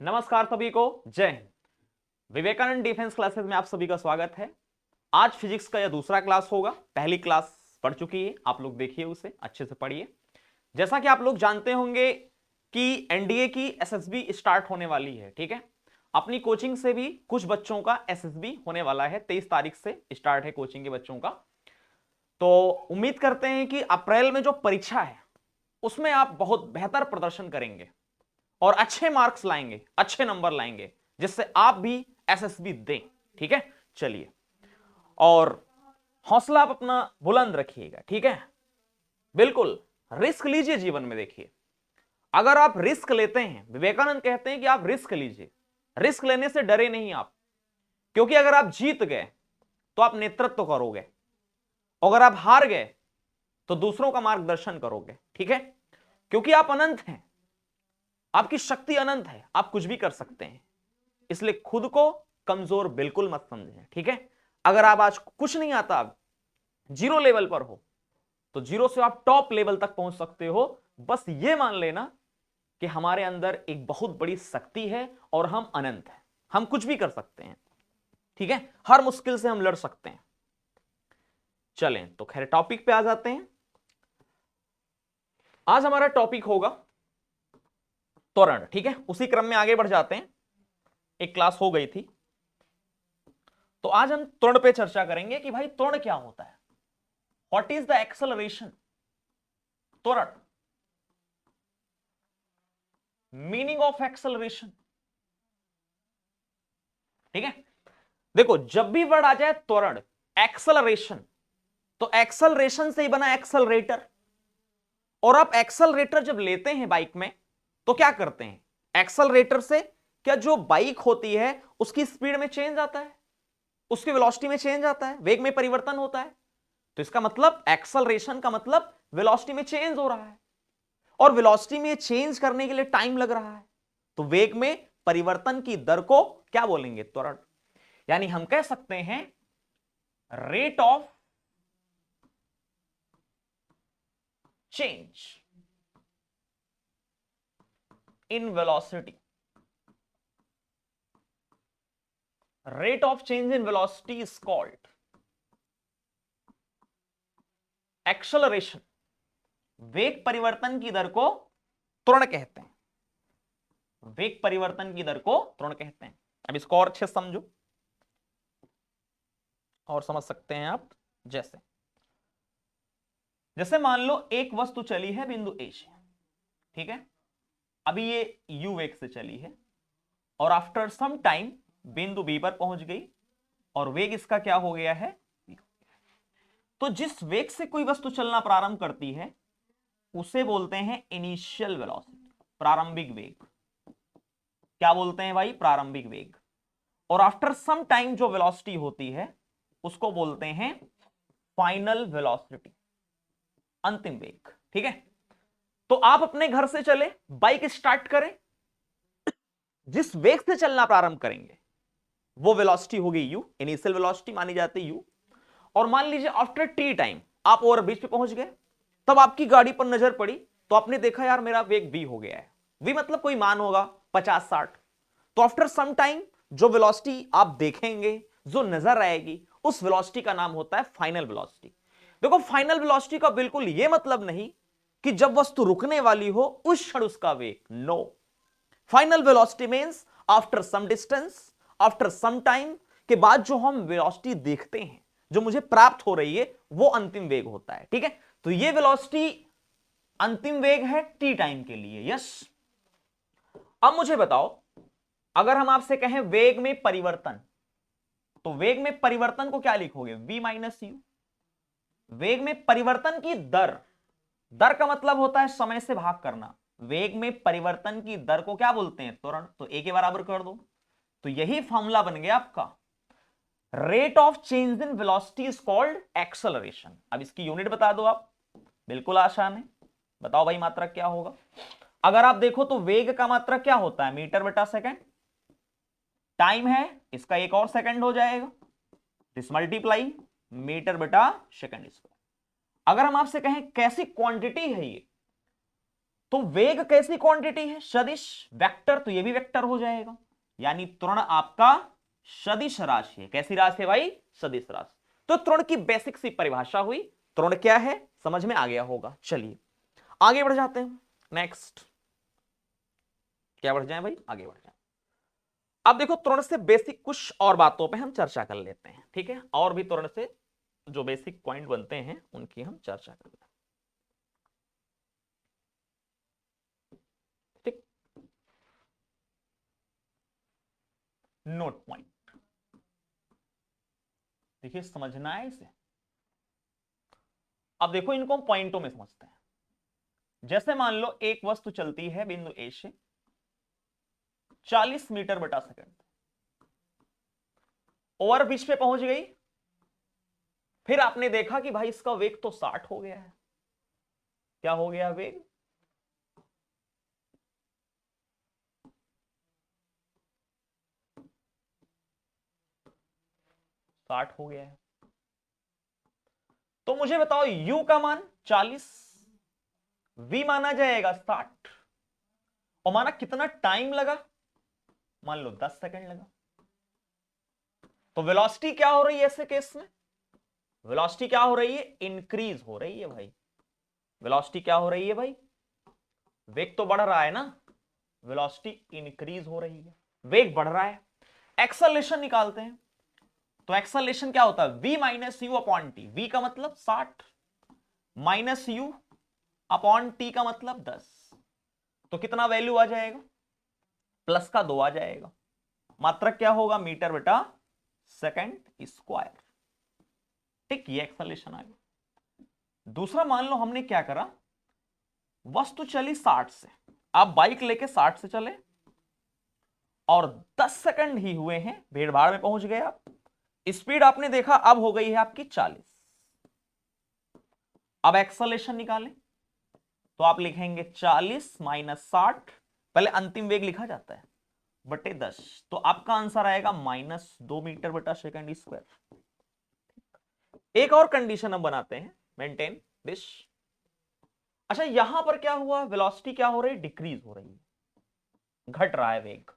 नमस्कार सभी को, जय हिंद। विवेकानंद डिफेंस क्लासेस में आप सभी का स्वागत है। आज फिजिक्स का यह दूसरा क्लास होगा। पहली क्लास पढ़ चुकी है, आप लोग देखिए, उसे अच्छे से पढ़िए। जैसा कि आप लोग जानते होंगे कि एनडीए की एसएसबी स्टार्ट होने वाली है, ठीक है। अपनी कोचिंग से भी कुछ बच्चों का एसएसबी होने वाला है, 23 तारीख से स्टार्ट है कोचिंग के बच्चों का। तो उम्मीद करते हैं कि अप्रैल में जो परीक्षा है उसमें आप बहुत बेहतर प्रदर्शन करेंगे और अच्छे मार्क्स लाएंगे, अच्छे नंबर लाएंगे, जिससे आप भी एसएसबी दें, ठीक है। चलिए, और हौसला आप अपना बुलंद रखिएगा, ठीक है। बिल्कुल रिस्क लीजिए जीवन में। देखिए, अगर आप रिस्क लेते हैं, विवेकानंद कहते हैं कि आप रिस्क लीजिए, रिस्क लेने से डरे नहीं आप, क्योंकि अगर आप जीत गए तो आप नेतृत्व करोगे, अगर आप हार गए तो दूसरों का मार्गदर्शन करोगे, ठीक है। क्योंकि आप अनंत हैं, आपकी शक्ति अनंत है, आप कुछ भी कर सकते हैं। इसलिए खुद को कमजोर बिल्कुल मत समझें, ठीक है। अगर आप आज कुछ नहीं आता, आप जीरो लेवल पर हो, तो जीरो से आप टॉप लेवल तक पहुंच सकते हो। बस ये मान लेना कि हमारे अंदर एक बहुत बड़ी शक्ति है और हम अनंत हैं, हम कुछ भी कर सकते हैं, ठीक है। हर मुश्किल से हम लड़ सकते हैं। चलें तो खैर टॉपिक पे आ जाते हैं। आज हमारा टॉपिक होगा त्वरण, ठीक है। उसी क्रम में आगे बढ़ जाते हैं, एक क्लास हो गई थी, तो आज हम त्वरण पे चर्चा करेंगे कि भाई त्वरण क्या होता है, व्हाट इज द एक्सेलरेशन, त्वरण, मीनिंग ऑफ एक्सेलरेशन, ठीक है। देखो, जब भी वर्ड आ जाए त्वरण, एक्सेलरेशन, तो एक्सेलरेशन से ही बना एक्सेलरेटर। और आप एक्सेलरेटर जब लेते हैं बाइक में तो क्या करते हैं, एक्सेलरेटर से क्या जो बाइक होती है उसकी स्पीड में चेंज आता है, उसकी वेलोसिटी में चेंज आता है, वेग में परिवर्तन होता है। तो इसका मतलब एक्सेलरेशन का मतलब वेलोसिटी में चेंज हो रहा है, और वेलोसिटी में चेंज करने के लिए टाइम लग रहा है, तो वेग में परिवर्तन की दर को क्या बोलेंगे, त्वरण। यानी हम कह सकते हैं rate of change in velocity, rate of change in velocity is called acceleration. वेग परिवर्तन की दर को त्वरण कहते हैं, वेग परिवर्तन की दर को त्वरण कहते हैं। अब इसको और अच्छे से समझो और समझ सकते हैं आप। जैसे जैसे मान लो एक वस्तु चली है बिंदु ए से, ठीक है। अभी ये u वेग से चली है और आफ्टर सम टाइम बिंदु बी पर पहुंच गई और वेग इसका क्या हो गया है, तो जिस वेग से कोई वस्तु चलना प्रारंभ करती है उसे बोलते हैं इनिशियल वेलोसिटी, प्रारंभिक वेग। क्या बोलते हैं भाई, प्रारंभिक वेग। और आफ्टर सम टाइम जो वेलोसिटी होती है उसको बोलते हैं फाइनल वेलोसिटी, अंतिम वेग, ठीक है। तो आप अपने घर से चले, बाइक स्टार्ट करें, जिस वेग से चलना प्रारंभ करेंगे वो वेलोसिटी होगी यू, इनिशियल वेलोसिटी मानी जाती है यू। और मान लीजिए आफ्टर टी टाइम आप ओवरब्रिज पे पहुंच गए, तब आपकी गाड़ी पर नजर पड़ी तो आपने देखा यार मेरा वेग वी हो गया है, वी मतलब कोई मान होगा 50-60। तो आफ्टर सम टाइम जो वेलोसिटी आप देखेंगे, जो नजर आएगी, उस वेलोसिटी का नाम होता है फाइनल वेलोसिटी। देखो, फाइनल वेलोसिटी का बिल्कुल यह मतलब नहीं कि जब वस्तु रुकने वाली हो उस क्षण उसका वेग, no. Final velocity means after some distance, after some time के बाद जो हम वेलोसिटी देखते हैं, जो मुझे प्राप्त हो रही है, वो अंतिम वेग होता है, ठीक है। तो ये वेलोसिटी अंतिम वेग है टी टाइम के लिए, यस। अब मुझे बताओ, अगर हम आपसे कहें वेग में परिवर्तन, तो वेग में परिवर्तन को क्या लिखोगे, v माइनस यू। वेग में परिवर्तन की दर, दर का मतलब होता है समय से भाग करना, वेग में परिवर्तन की दर को क्या बोलते हैं, त्वरण। तो a के बराबर कर दो, तो यही फॉर्मूला बन गया आपका, rate of change in velocity is called acceleration. अब इसकी यूनिट बता दो आप, बिल्कुल आसान है। बताओ भाई मात्रक क्या होगा। अगर आप देखो तो वेग का मात्रक क्या होता है, मीटर बटा सेकंड। टाइम है इसका एक और सेकंड हो जाएगा, दिस मल्टीप्लाई मीटर बटा सेकंड स्क्वायर। अगर हम आपसे कहें कैसी क्वांटिटी है ये, तो वेग कैसी क्वांटिटी है? सदिश वेक्टर, तो ये भी वेक्टर हो जाएगा, यानी त्वरण आपका सदिश राशि है। कैसी राशि है भाई? सदिश राशि। तो त्वरण की बेसिक सी परिभाषा हुई, त्वरण क्या है समझ में आ गया होगा। चलिए आगे बढ़ जाते हैं। नेक्स्ट क्या बढ़ जाए भाई? आगे बढ़ जाए। अब देखो त्वरण से बेसिक कुछ और बातों पे हम चर्चा कर लेते हैं, ठीक है? और भी त्वरण से जो बेसिक पॉइंट बनते हैं उनकी हम चर्चा कर लेते हैं, ठीक? नोट पॉइंट देखिए, समझना है इसे। अब देखो इनको हम पॉइंटों में समझते हैं। जैसे मान लो एक वस्तु चलती है बिंदु ए से 40 मीटर बटा सेकंड, ओवर बीच पे पहुंच गई, फिर आपने देखा कि भाई इसका वेग तो 60 हो गया है। क्या हो गया वेग? 60 हो गया है। तो मुझे बताओ u का मान 40, v माना जाएगा 60, और माना कितना टाइम लगा? मान लो 10 सेकंड लगा। तो वेलोसिटी क्या हो रही है ऐसे केस में? वेलोसिटी क्या हो रही है? इंक्रीज हो रही है भाई। वेलोसिटी क्या हो रही है भाई? वेग तो बढ़ रहा है ना, वेलोसिटी इंक्रीज हो रही है, वेग बढ़ रहा है। एक्सेलरेशन निकालते हैं, तो एक्सेलरेशन क्या होता है? v minus you upon T. v का मतलब 60 माइनस यू अपॉन टी का मतलब 10, तो कितना वैल्यू आ जाएगा? प्लस का 2 आ जाएगा। मात्रक क्या होगा? मीटर बटा सेकंड स्क्वायर। ठीक, ये एक्सेलरेशन आ गया। दूसरा मान लो हमने क्या करा, वस्तु चली 60 से, आप बाइक लेके 60 से चले और 10 सेकंड ही हुए हैं, भीड़ भाड़ में पहुंच गए आप। स्पीड आपने देखा अब हो गई है आपकी 40। अब एक्सेलरेशन निकालें, तो आप लिखेंगे 40 माइनस 60, पहले अंतिम वेग लिखा जाता है, बटे 10, तो आपका आंसर आएगा -2 मीटर बटा सेकंड स्क्वायर। एक और कंडीशन हम बनाते हैं, मेंटेन दिस। अच्छा यहां पर क्या हुआ? वेलोसिटी क्या हो रही है? डिक्रीज हो रही है, घट रहा है वेग।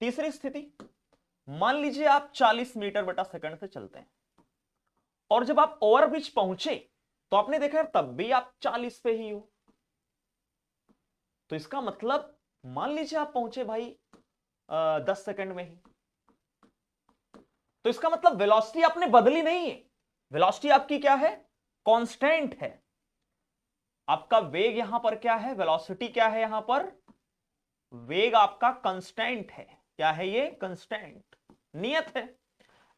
तीसरी स्थिति, मान लीजिए आप 40 मीटर बटा सेकंड से चलते हैं, और जब आप ओवरब्रिज पहुंचे तो आपने देखा तब भी आप 40 पे ही हो। तो इसका मतलब मान लीजिए आप पहुंचे भाई 10 सेकंड में ही, तो इसका मतलब वेलोसिटी आपने बदली नहीं है, वेलोसिटी आपकी क्या है? कांस्टेंट है। आपका वेग यहां पर क्या है? वेलोसिटी क्या है यहां पर? वेग आपका कांस्टेंट है। क्या है ये? कांस्टेंट, नियत है।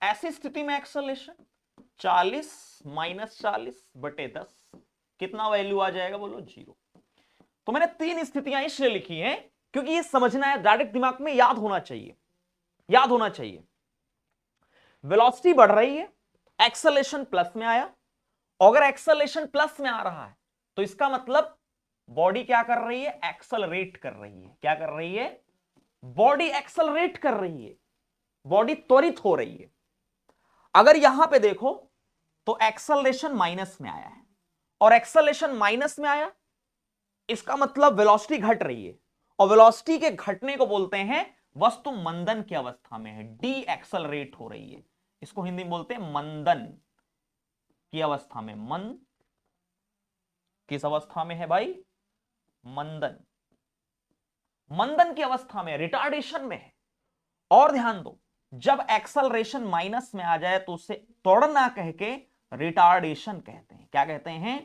ऐसी स्थिति में एक्सेलरेशन 40 माइनस 40 बटे 10, कितना वैल्यू आ जाएगा बोलो? 0। तो मैंने 3 स्थितियां इसलिए लिखी हैं क्योंकि ये समझना है, डायरेक्ट दिमाग में याद होना चाहिए, याद होना चाहिए। वेलोसिटी बढ़ रही है, एक्सेलरेशन प्लस में आया, अगर एक्सेलरेशन प्लस में आ रहा है तो इसका मतलब बॉडी क्या कर रही है? एक्सेलरेट कर रही है। क्या कर रही है? बॉडी एक्सेलरेट कर रही है, बॉडी त्वरित हो रही है। अगर यहां पे देखो तो एक्सेलरेशन माइनस में आया है, और एक्सेलरेशन माइनस में आया, इसका मतलब वेलोसिटी घट रही है, और वेलोसिटी के घटने को बोलते हैं वस्तु मंदन की अवस्था में है, डी एक्सेलरेट हो रही है। इसको हिंदी में बोलते हैं मंदन की अवस्था में। मन किस अवस्था में है भाई? मंदन, मंदन की अवस्था में, रिटार्डेशन में है। और ध्यान दो, जब एक्सेलरेशन माइनस में आ जाए तो उसे त्वरण ना कह के रिटार्डेशन कहते हैं। क्या कहते हैं?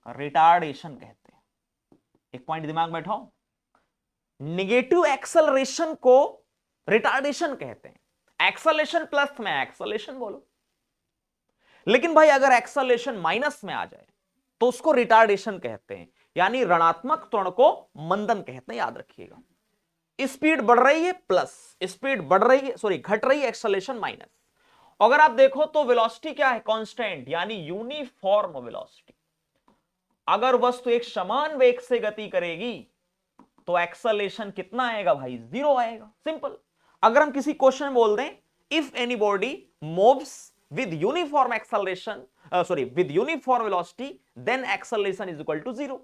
रिटार्डेशन कहते हैं। एक पॉइंट दिमाग में बैठाओ, निगेटिव एक्सेलरेशन को रिटार्डेशन कहते हैं। एक्सेलरेशन प्लस में एक्सेलरेशन बोलो, लेकिन भाई अगर एक्सेलरेशन माइनस में आ जाए तो उसको रिटार्डेशन कहते हैं, यानी ऋणात्मक त्वरण को मंदन कहते हैं, याद रखिएगा। स्पीड बढ़ रही है प्लस, स्पीड बढ़ रही है, सॉरी घट रही है, एक्सेलरेशन माइनस। अगर आप देखो तो वेलोसिटी क्या है? कांस्टेंट, यानी यूनिफॉर्म वेलोसिटी। अगर वस्तु एक समान वेग से गति करेगी तो एक्सेलरेशन कितना आएगा भाई? 0 आएगा, सिंपल। अगर हम किसी क्वेश्चन में बोल दें if anybody moves with uniform acceleration, sorry with uniform velocity, then acceleration is equal to 0।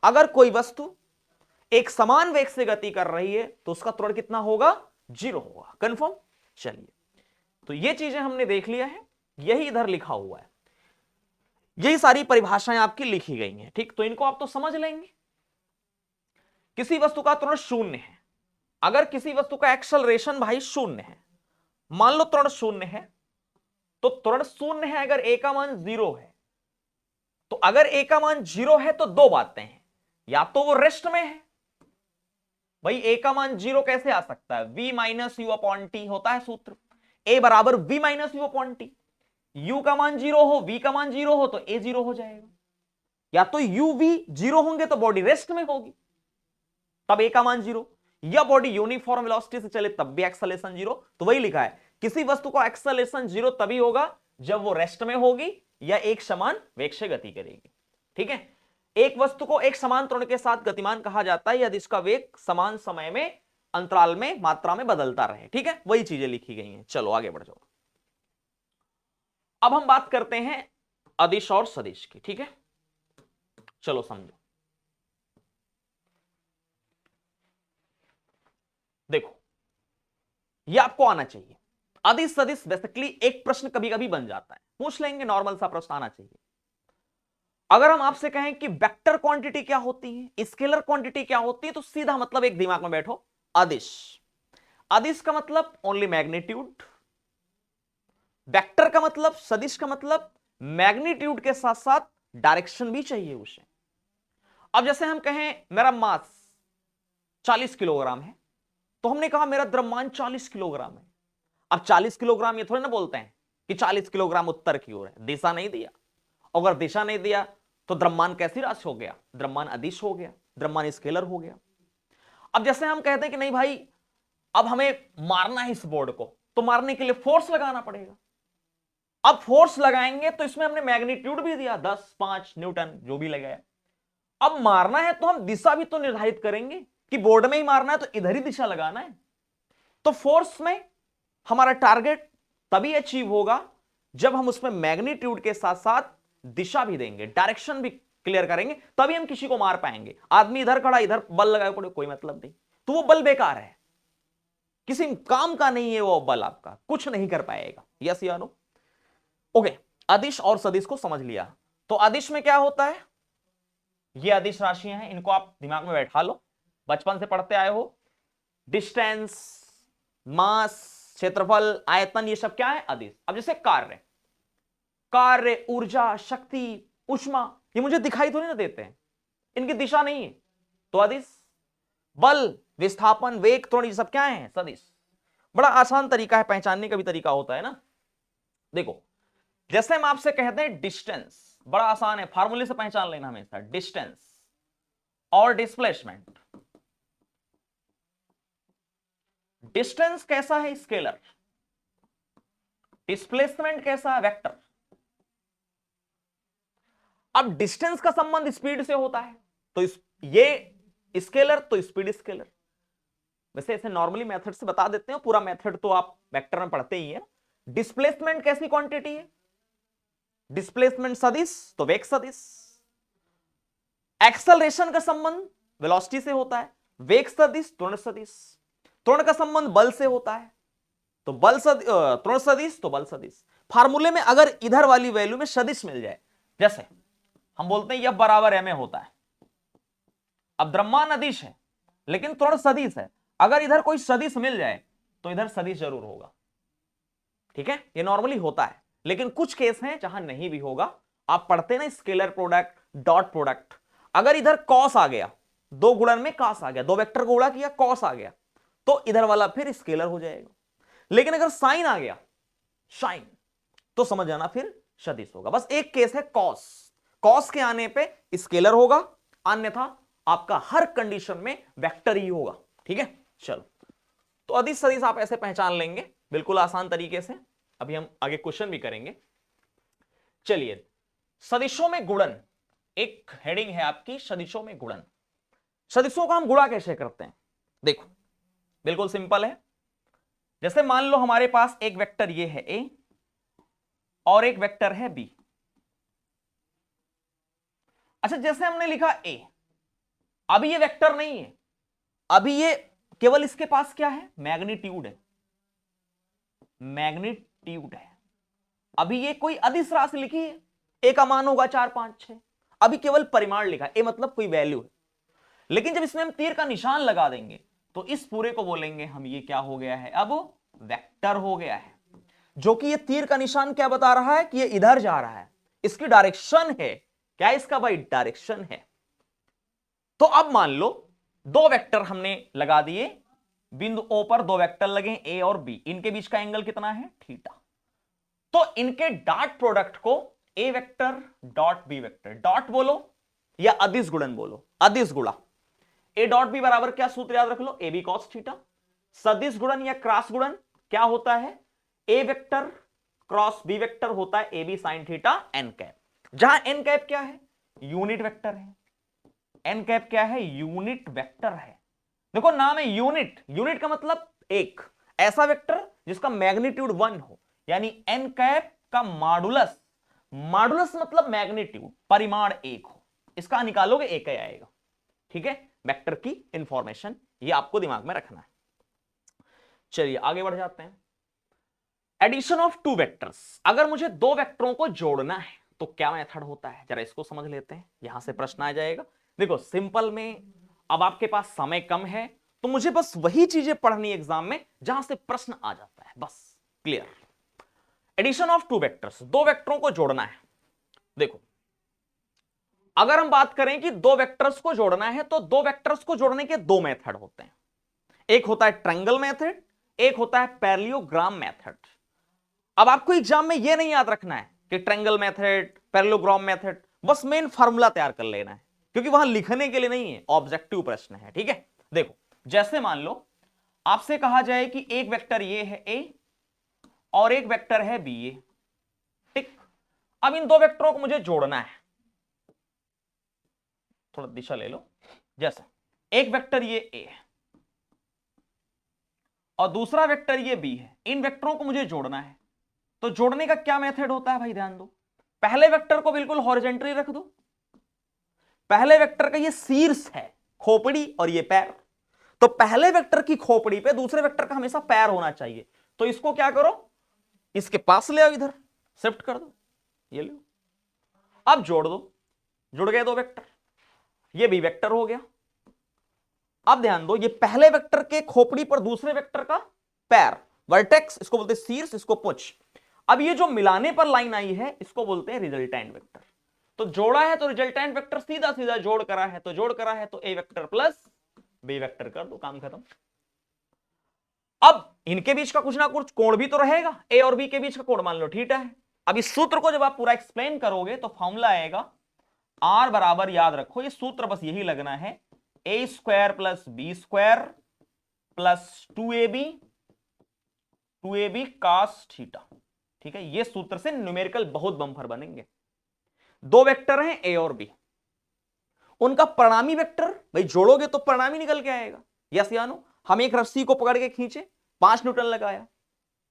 अगर कोई वस्तु एक समान वेग से गति कर रही है तो उसका त्वरण कितना होगा? 0 होगा। कंफर्म? चलिए, तो ये चीजें हमने देख लिया है, यही इधर लिखा हुआ है, यही सारी परिभाषाएं आपकी लिखी गई हैं। ठीक, तो इनको आप तो समझ लेंगे। किसी वस्तु का त्वरण 0 है, अगर किसी वस्तु का एक्सेलरेशन भाई 0 है, मान लो त्वरण 0 है, तो त्वरण 0 है अगर ए का मान 0 है, तो अगर ए का मान 0 है तो दो बातें हैं, या तो वो रेस्ट में है, भाई ए का मान 0 कैसे आ सकता है? v minus you upon T होता है सूत्र, ए बराबर v minus you upon T. u का मान 0 हो, v का मान 0 हो तो a 0 हो जाएगा, या तो u v 0 होंगे तो बॉडी रेस्ट में होगी तब a का मान 0, या बॉडी यूनिफॉर्म वेलोसिटी से चले तब भी एक्सेलरेशन 0। तो वही लिखा है, किसी वस्तु का एक्सेलरेशन 0 तभी होगा जब वो रेस्ट में होगी या एक समान वेग से गति करेगी। ठीक है, एक वस्तु को एक समान त्वरण के साथ गतिमान कहा जाता है यदि इसका वेग समान समय में अंतराल में मात्रा में बदलता रहे। ठीक है, वही चीजें लिखी गई हैं। चलो आगे बढ़ जाओ। अब हम बात करते हैं अदिश और सदिश की। ठीक है, चलो समझो। देखो, ये आपको आना चाहिए। अदिश सदिश बेसिकली एक प्रश्न कभी कभी बन जाता है, पूछ लेंगे, नॉर्मल सा प्रश्न आना चाहिए। अगर हम आपसे कहें कि वेक्टर क्वांटिटी क्या होती है, स्केलर क्वांटिटी क्या होती है, तो सीधा मतलब एक दिमाग में बैठो, अदिश। अदिश का मतलब ओनली मैग्नीट्यूड, वेक्टर का मतलब, सदिश का मतलब मैग्नीट्यूड के साथ साथ डायरेक्शन भी चाहिए उसे। अब जैसे हम कहें मेरा मास 40 किलोग्राम है, तो हमने कहा मेरा द्रव्यमान 40 किलोग्राम है। अब 40 किलोग्राम ये थोड़ी ना बोलते हैं कि 40 किलोग्राम उत्तर की ओर है, दिशा नहीं दिया। अगर दिशा नहीं दिया तो द्रव्यमान कैसी राशि हो गया? द्रव्यमान अदिश हो गया, द्रव्यमान स्केलर हो गया। अब जैसे हम कहते हैं कि नहीं भाई अब हमें मारना है इस बोर्ड को, तो मारने के लिए फोर्स लगाना पड़ेगा। अब फोर्स लगाएंगे तो इसमें हमने मैग्नीट्यूड भी दिया 10, 5 न्यूटन जो भी लगाया। अब मारना है तो हम दिशा भी तो निर्धारित करेंगे कि बोर्ड में ही मारना है तो इधर ही दिशा लगाना है। तो फोर्स में हमारा टारगेट तभी अचीव होगा जब हम उसमें मैग्नीट्यूड के साथ साथ दिशा भी देंगे, डायरेक्शन भी क्लियर करेंगे, तभी हम किसी को मार पाएंगे। आदमी इधर खड़ा इधर बल लगाए पड़े, कोई मतलब नहीं, तो वो बल बेकार है, किसी काम का नहीं है वो बल, आपका कुछ नहीं कर पाएगा। यस या नो? ओके, अदिश और सदिश को समझ लिया। तो अदिश में क्या होता है? ये अदिश राशियां हैं, इनको आप दिमाग में बैठा लो, बचपन से पढ़ते आए हो। डिस्टेंस, मास, क्षेत्रफल, आयतन, ये सब क्या है? अदिश। अब जैसे कार्य, कार्य, ऊर्जा, शक्ति, ऊष्मा, ये मुझे दिखाई थोड़ी ना देते हैं, इनकी दिशा नहीं है, तो अदिश। बल, विस्थापन, वेग, त्वरण, ये सब क्या है? सदिश। बड़ा आसान तरीका है, पहचानने का भी तरीका होता है ना। देखो, जैसे हम आपसे कहते हैं डिस्टेंस, बड़ा आसान है, फार्मूले से पहचान लेना हमेशा, डिस्टेंस और डिस्प्लेसमेंट। डिस्टेंस कैसा है? स्केलर। डिस्प्लेसमेंट कैसा है? वेक्टर। अब डिस्टेंस का संबंध स्पीड से होता है, तो ये स्केलर तो स्पीड स्केलर। वैसे ऐसे नॉर्मली मेथड से बता देते हैं, पूरा मेथड तो आप वेक्टर में पढ़ते ही है। डिस्प्लेसमेंट कैसी क्वांटिटी है? डिस्प्लेसमेंट सदिश तो वेग सदिश। एक्सेलरेशन का संबंध वेलोसिटी से होता है, वेग सदिश त्वरण सदिश। त्वरण का संबंध बल से होता है, तो बल त्वरण सदिश तो बल सदिश। फार्मूले में अगर इधर वाली वैल्यू में सदिश मिल जाए, जैसे हम बोलते हैं F बराबर ma होता है, अब द्रव्यमान अदिश है लेकिन त्वरण सदिश है, अगर इधर कोई सदिश मिल जाए तो इधर सदिश जरूर होगा। ठीक है, ये नॉर्मली होता है, लेकिन कुछ केस हैं जहां नहीं भी होगा। आप पढ़ते ना स्केलर प्रोडक्ट, डॉट प्रोडक्ट, अगर इधर कॉस आ गया, दो गुणन में कॉस आ गया, दो वेक्टर को गुणा किया कॉस आ गया, तो इधर वाला फिर स्केलर हो जाएगा। लेकिन अगर साइन आ गया, साइन, तो समझ जाना फिर सदिश होगा। बस एक केस है कॉस, कॉस के आने पे स्केलर होगा, अन्यथा आपका हर कंडीशन में वेक्टर ही होगा। ठीक है, चलो, तो अदिश सदिश आप ऐसे पहचान लेंगे बिल्कुल आसान तरीके से। अभी हम आगे क्वेश्चन भी करेंगे। चलिए, सदिशों में गुणन, एक हेडिंग है आपकी, सदिशों में गुणन। सदिशों का हम गुणा कैसे करते हैं? देखो, बिल्कुल सिंपल है। जैसे मान लो हमारे पास एक वेक्टर ये है ए और एक वेक्टर है बी। अच्छा, जैसे हमने लिखा ए, अभी ये वेक्टर नहीं है, अभी ये केवल इसके पास क्या है, मैग्नीट्यूड है, मैग्नीट्यूड है। अभी ये कोई अदिश राशि लिखी है, ए का मान होगा 4 5 6, अभी केवल परिमाण लिखा, ए मतलब कोई वैल्यू है। लेकिन जब इसमें हम तीर का निशान लगा देंगे तो इस पूरे को बोलेंगे हम, ये क्या हो गया है, अब वेक्टर हो गया है। जो कि ये तीर का निशान क्या बता रहा है कि ये इधर जा रहा है, इसकी डायरेक्शन है, क्या इसका भाई, डायरेक्शन है। तो अब मान लो दो वेक्टर हमने लगा दिए, बिंदु ओ पर दो वेक्टर लगे ए और बी, इनके बीच का एंगल कितना है, थीटा। तो इनके डॉट प्रोडक्ट को A vector dot B vector, dot बोलो या अदिश गुणन बोलो, अदिश गुणा, ए डॉट बी बराबर क्या सूत्र याद रख लो, ए बी कॉस थीटा। सदिश गुणन या क्रॉस गुणन क्या होता है, A vector cross B vector होता है A B sine theta N cap, जहां एन कैप क्या है, यूनिट वेक्टर है, एन कैप क्या है, यूनिट वेक्टर है। देखो नाम है यूनिट, यूनिट का मतलब एक, ऐसा वेक्टर जिसका मैग्नीट्यूड 1 हो, यानी एन कैप का मॉडुलस, मॉडुलस मतलब मैग्नीट्यूड, परिमाण 1 हो, इसका निकालोगे एक ही आएगा। ठीक है, वेक्टर की इंफॉर्मेशन ये आपको दिमाग में रखना है। चलिए आगे बढ़ जाते हैं। एडिशन ऑफ टू वेक्टर्स, अगर मुझे दो वेक्टरों को जोड़ना है तो क्या मेथड होता है, जरा इसको समझ लेते हैं, यहां से प्रश्न आ जाएगा। देखो सिंपल में, अब आपके पास समय कम है तो मुझे बस वही चीजें पढ़नी एग्जाम में जहां से प्रश्न आ जाता है, बस clear. Addition of two vectors, दो वेक्टरों को जोड़ना है। देखो अगर हम बात करें कि दो वेक्टर्स को जोड़ना है तो दो वेक्टर्स को जोड़ने के दो मेथड होते हैं, एक होता है ट्रायंगल मेथड, एक होता है पैरेललोग्राम मेथड। अब आपको एग्जाम में यह नहीं याद रखना है कि ट्रायंगल मेथड पैरेललोग्राम मेथड, बस मेन फार्मूला तैयार कर लेना है, क्योंकि वहां लिखने के लिए नहीं है, ऑब्जेक्टिव प्रश्न है। ठीक है, देखो जैसे मान लो आपसे कहा जाए कि एक वेक्टर ये है ए और एक वेक्टर है बी ए, ठीक। अब इन दो वेक्टरों को मुझे जोड़ना है, थोड़ा दिशा ले लो, जैसे एक वेक्टर ये ए है और दूसरा वेक्टर ये बी है, इन वेक्टरों को मुझे जोड़ना है। तो जोड़ने का क्या मेथड होता है भाई, ध्यान दो, पहले वेक्टर को बिल्कुल हॉरिजॉन्टली रख दो, पहले वेक्टर का ये शीर्ष है, खोपड़ी और ये पैर, तो पहले वेक्टर की खोपड़ी पे दूसरे वेक्टर का हमेशा पैर होना चाहिए। तो इसको क्या करो, इसके पास ले आओ, इधर शिफ्ट कर दो, ये लो, अब जोड़ दो, जुड़ गए दो वेक्टर, ये बी वेक्टर हो गया। अब ध्यान दो, ये पहले वेक्टर के खोपड़ी पर दूसरे वेक्टर का पैर, वर्टेक्स, इसको बोलते हैं शीर्ष, इसको पुछ। अब ये जो मिलाने पर लाइन आई है इसको बोलते हैं रिजल्टेंट वेक्टर। तो जोड़ा है तो रिजल्टेंट वेक्टर सीधा सीधा जोड़ करा है तो जोड़ करा है, तो ए वेक्टर प्लस बी वेक्टर कर दो, काम खत्म। अब इनके बीच का कुछ ना कुछ कोण भी तो रहेगा, ए और बी के बीच का कोण मान लो थीटा है। अब इस सूत्र को जब आप पूरा एक्सप्लेन करोगे तो फॉर्मूला आएगा आर बराबर, याद रखो ये सूत्र बस यही लगना है, A square plus B square plus 2ab cos theta. ठीक है, ये सूत्र से न्यूमेरिकल बहुत बम्फर बनेंगे। दो वेक्टर हैं ए और बी, उनका परिणामी वेक्टर भाई जोड़ोगे तो परिणामी निकल के आएगा। यस या नो, हम एक रस्सी को पकड़ के खींचे 5 न्यूटन लगाया,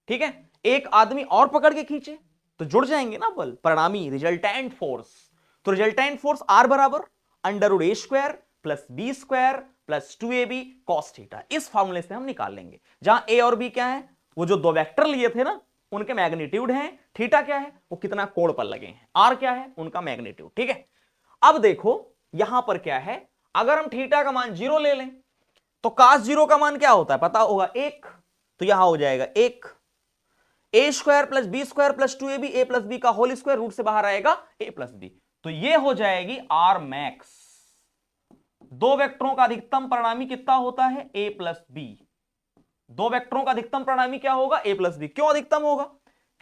ठीक है, एक आदमी और पकड़ के खींचे तो जुड़ जाएंगे ना बल, परिणामी रिजल्टेंट फोर्स। तो रिजल्टेंट फोर्स आर बराबर under A square plus B square plus 2ab cos theta. इस फॉर्मूले से हम निकाल लेंगे, जहां ए और बी क्या है, वो जो दो वेक्टर लिए थे ना उनके मैग्नीट्यूड हैं, थीटा क्या है, वो कितना कोण पर लगे हैं, आर क्या है, उनका मैग्नीट्यूड। ठीक है, अब देखो यहां पर क्या है, अगर हम थीटा का मान 0 ले लें तो cos 0 का मान क्या होता है पता होगा, 1, तो यहां हो जाएगा 1, A square plus B square plus 2ab A plus B का होल स्क्वायर, रूट से बाहर आएगा ए प्लस बी, तो ये हो जाएगी आर मैक्स। दो वेक्टरों का अधिकतम परिणामी कितना होता है, ए प्लस बी। दो वेक्टरों का अधिकतम परिणामी क्या होगा, ए प्लस बी। क्यों अधिकतम होगा,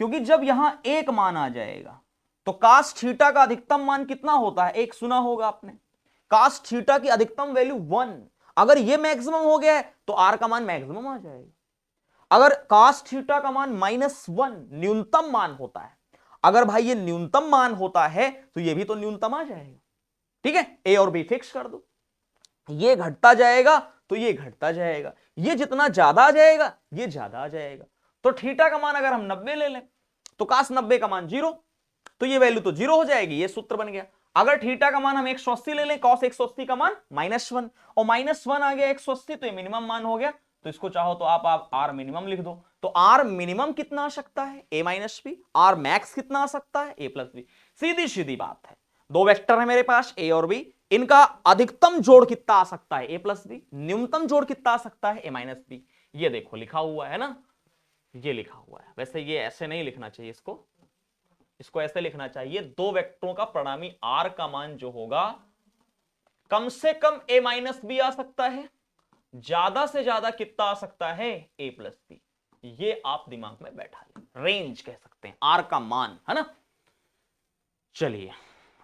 क्योंकि जब यहां एक मान आ जाएगा तो cos थीटा का अधिकतम मान कितना होता है, एक सुना होगा आपने, cos थीटा की अधिकतम वैल्यू 1। अगर ये मैक्सिमम हो गया है तो आर का मान मैक्सिमम आ जाएगा। अगर cos थीटा का मान -1 न्यूनतम मान होता है, अगर भाई ये न्यूनतम मान होता है तो ये भी तो न्यूनतम आ जाएगा। ठीक है, ए और बी फिक्स कर दो, ये घटता जाएगा तो ये घटता जाएगा, ये जितना ज्यादा आ जाएगा ये ज्यादा आ जाएगा। तो थीटा का मान अगर हम 90 ले लें तो cos 90 का मान 0, तो ये वैल्यू तो 0 हो जाएगी, ये सूत्र बन गया। अगर थीटा का मान हम 180 ले लें, cos 180 का मान -1, और -1 आ गया 180, तो ये मिनिमम मान हो गया। तो इसको चाहो तो आप आर मिनिमम लिख दो। तो आर मिनिमम कितना आ सकता है, a minus B. R max कितना आ सकता है, a प्लस बी। सीधी सीधी बात है, दो वेक्टर है मेरे पास a और b, इनका अधिकतम जोड़ कितना आ सकता है, a प्लस बी। न्यूनतम जोड़ कितना आ सकता है, a माइनस बी। ये देखो लिखा हुआ है ना, ये लिखा हुआ है। वैसे ये ऐसे नहीं लिखना चाहिए, इसको ऐसे लिखना चाहिए, दो वेक्टरों का परिणामी r का मान जो होगा कम से कम a माइनस बी आ सकता है, ज्यादा से ज्यादा कितना आ सकता है, a प्लस बी। ये आप दिमाग में बैठा लें, रेंज कह सकते हैं, r का मान, है ना। चलिए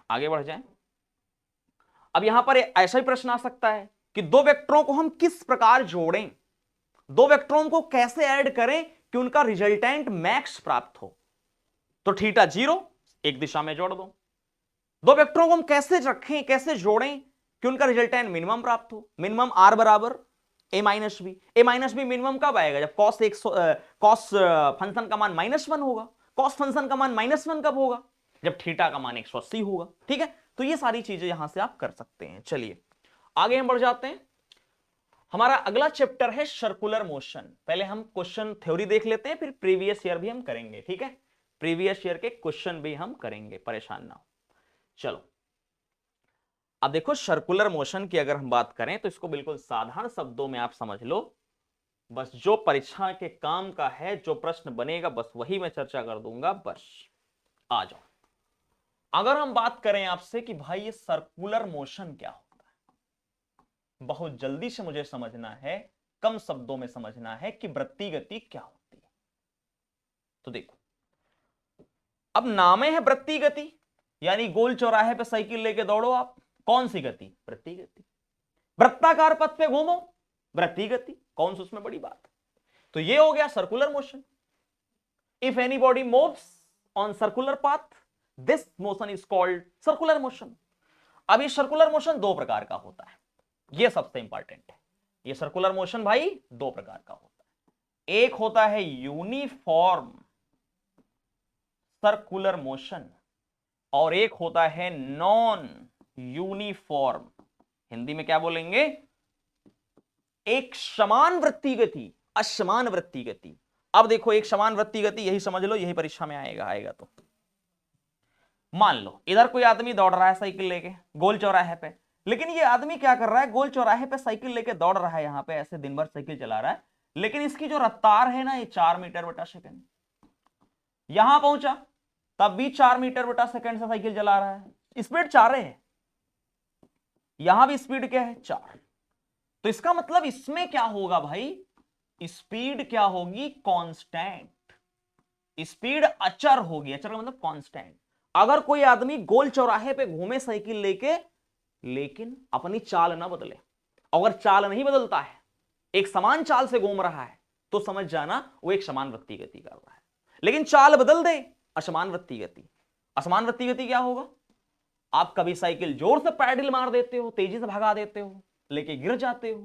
आगे बढ़ जाएं। अब यहां पर ऐसा ही प्रश्न आ सकता है कि दो वेक्टरों को हम किस प्रकार जोड़ें, दो वेक्टरों को कैसे ऐड करें कि उनका रिजल्टेंट मैक्स प्राप्त हो। तो थीटा 0 एक दिशा में जोड़ दो। दो वेक्टरों को हम कैसे रखें, कैसे जोड़ें कि उनका रिजल्टेंट मिनिमम प्राप्त हो। मिनिमम r बराबर a minus B. a minus B minimum कब आएगा, जब कॉस फंक्शन का मान -1 होगा। कॉस फंक्शन का मान -1 कब होगा, जब थीटा का मान 180 होगा। ठीक है, तो ये सारी चीजें यहां से आप कर सकते हैं। चलिए आगे हम बढ़ जाते हैं। हमारा अगला चैप्टर है सर्कुलर मोशन। पहले हम क्वेश्चन थ्योरी देख लेते हैं, फिर प्रीवियस ईयर भी हम करेंगे। ठीक है, प्रीवियस ईयर के क्वेश्चन भी हम करेंगे, परेशान ना हो। चलो अब देखो, सर्कुलर मोशन की अगर हम बात करें तो इसको बिल्कुल साधारण शब्दों में आप समझ लो। बस जो परीक्षा के काम का है, जो प्रश्न बनेगा बस वही मैं चर्चा कर दूंगा। बस आ जाओ। अगर हम बात करें आपसे कि भाई ये सर्कुलर मोशन क्या होता है, बहुत जल्दी से मुझे समझना है, कम शब्दों में समझना है कि वृत्तीय गति क्या होती है। तो देखो, अब नामे है वृत्तीय गति, यानी गोल चौराहे पे साइकिल लेके दौड़ो आप, कौन सी गति, वृत्तीय गति। वृत्ताकार पथ पे घूमो, वृत्तीय गति। कौन सी उसमें बड़ी बात। तो ये हो गया circular motion. If anybody moves on circular path, this motion is called circular motion. अब ये सर्कुलर मोशन दो प्रकार का होता है, ये सबसे इंपॉर्टेंट है। ये सर्कुलर मोशन भाई दो प्रकार का होता है। एक होता है यूनिफॉर्म सर्कुलर मोशन, और एक होता है नॉन यूनिफॉर्म। हिंदी में क्या बोलेंगे, एक समान वृत्तीय गति, असमान वृत्तीय गति। अब देखो, एक समान वृत्तीय गति, यही समझ लो, यही परीक्षा में आएगा। तो मान लो इधर कोई आदमी दौड़ रहा है साइकिल लेके गोल चौराहे पे, लेकिन ये आदमी क्या कर रहा है, गोल चौराहे पे साइकिल लेके दौड़ रहा है, यहां पे ऐसे दिन भर साइकिल चला रहा है, लेकिन इसकी जो रफ्तार है ना, ये 4 मीटर बटा सेकंड। यहां पहुंचा तब भी 4 मीटर बटा सेकंड से साइकिल चला रहा है, स्पीड 4 है। यहां भी स्पीड क्या है, 4। तो इसका मतलब इसमें क्या होगा भाई, स्पीड क्या होगी, कांस्टेंट। स्पीड अचर होगी, अचर का मतलब कांस्टेंट। अगर कोई आदमी गोल चौराहे पे घूमे साइकिल लेके, लेकिन अपनी चाल ना बदले, अगर चाल नहीं बदलता है, एक समान चाल से घूम रहा है, तो समझ जाना वो एक समान वृत्तीय गति कर रहा है। लेकिन चाल बदल दे, असमान वृत्तीय गति। असमान वृत्तीय गति क्या होगा, आप कभी साइकिल जोर से पैडल मार देते हो, तेजी से भगा देते हो, लेके गिर जाते हो।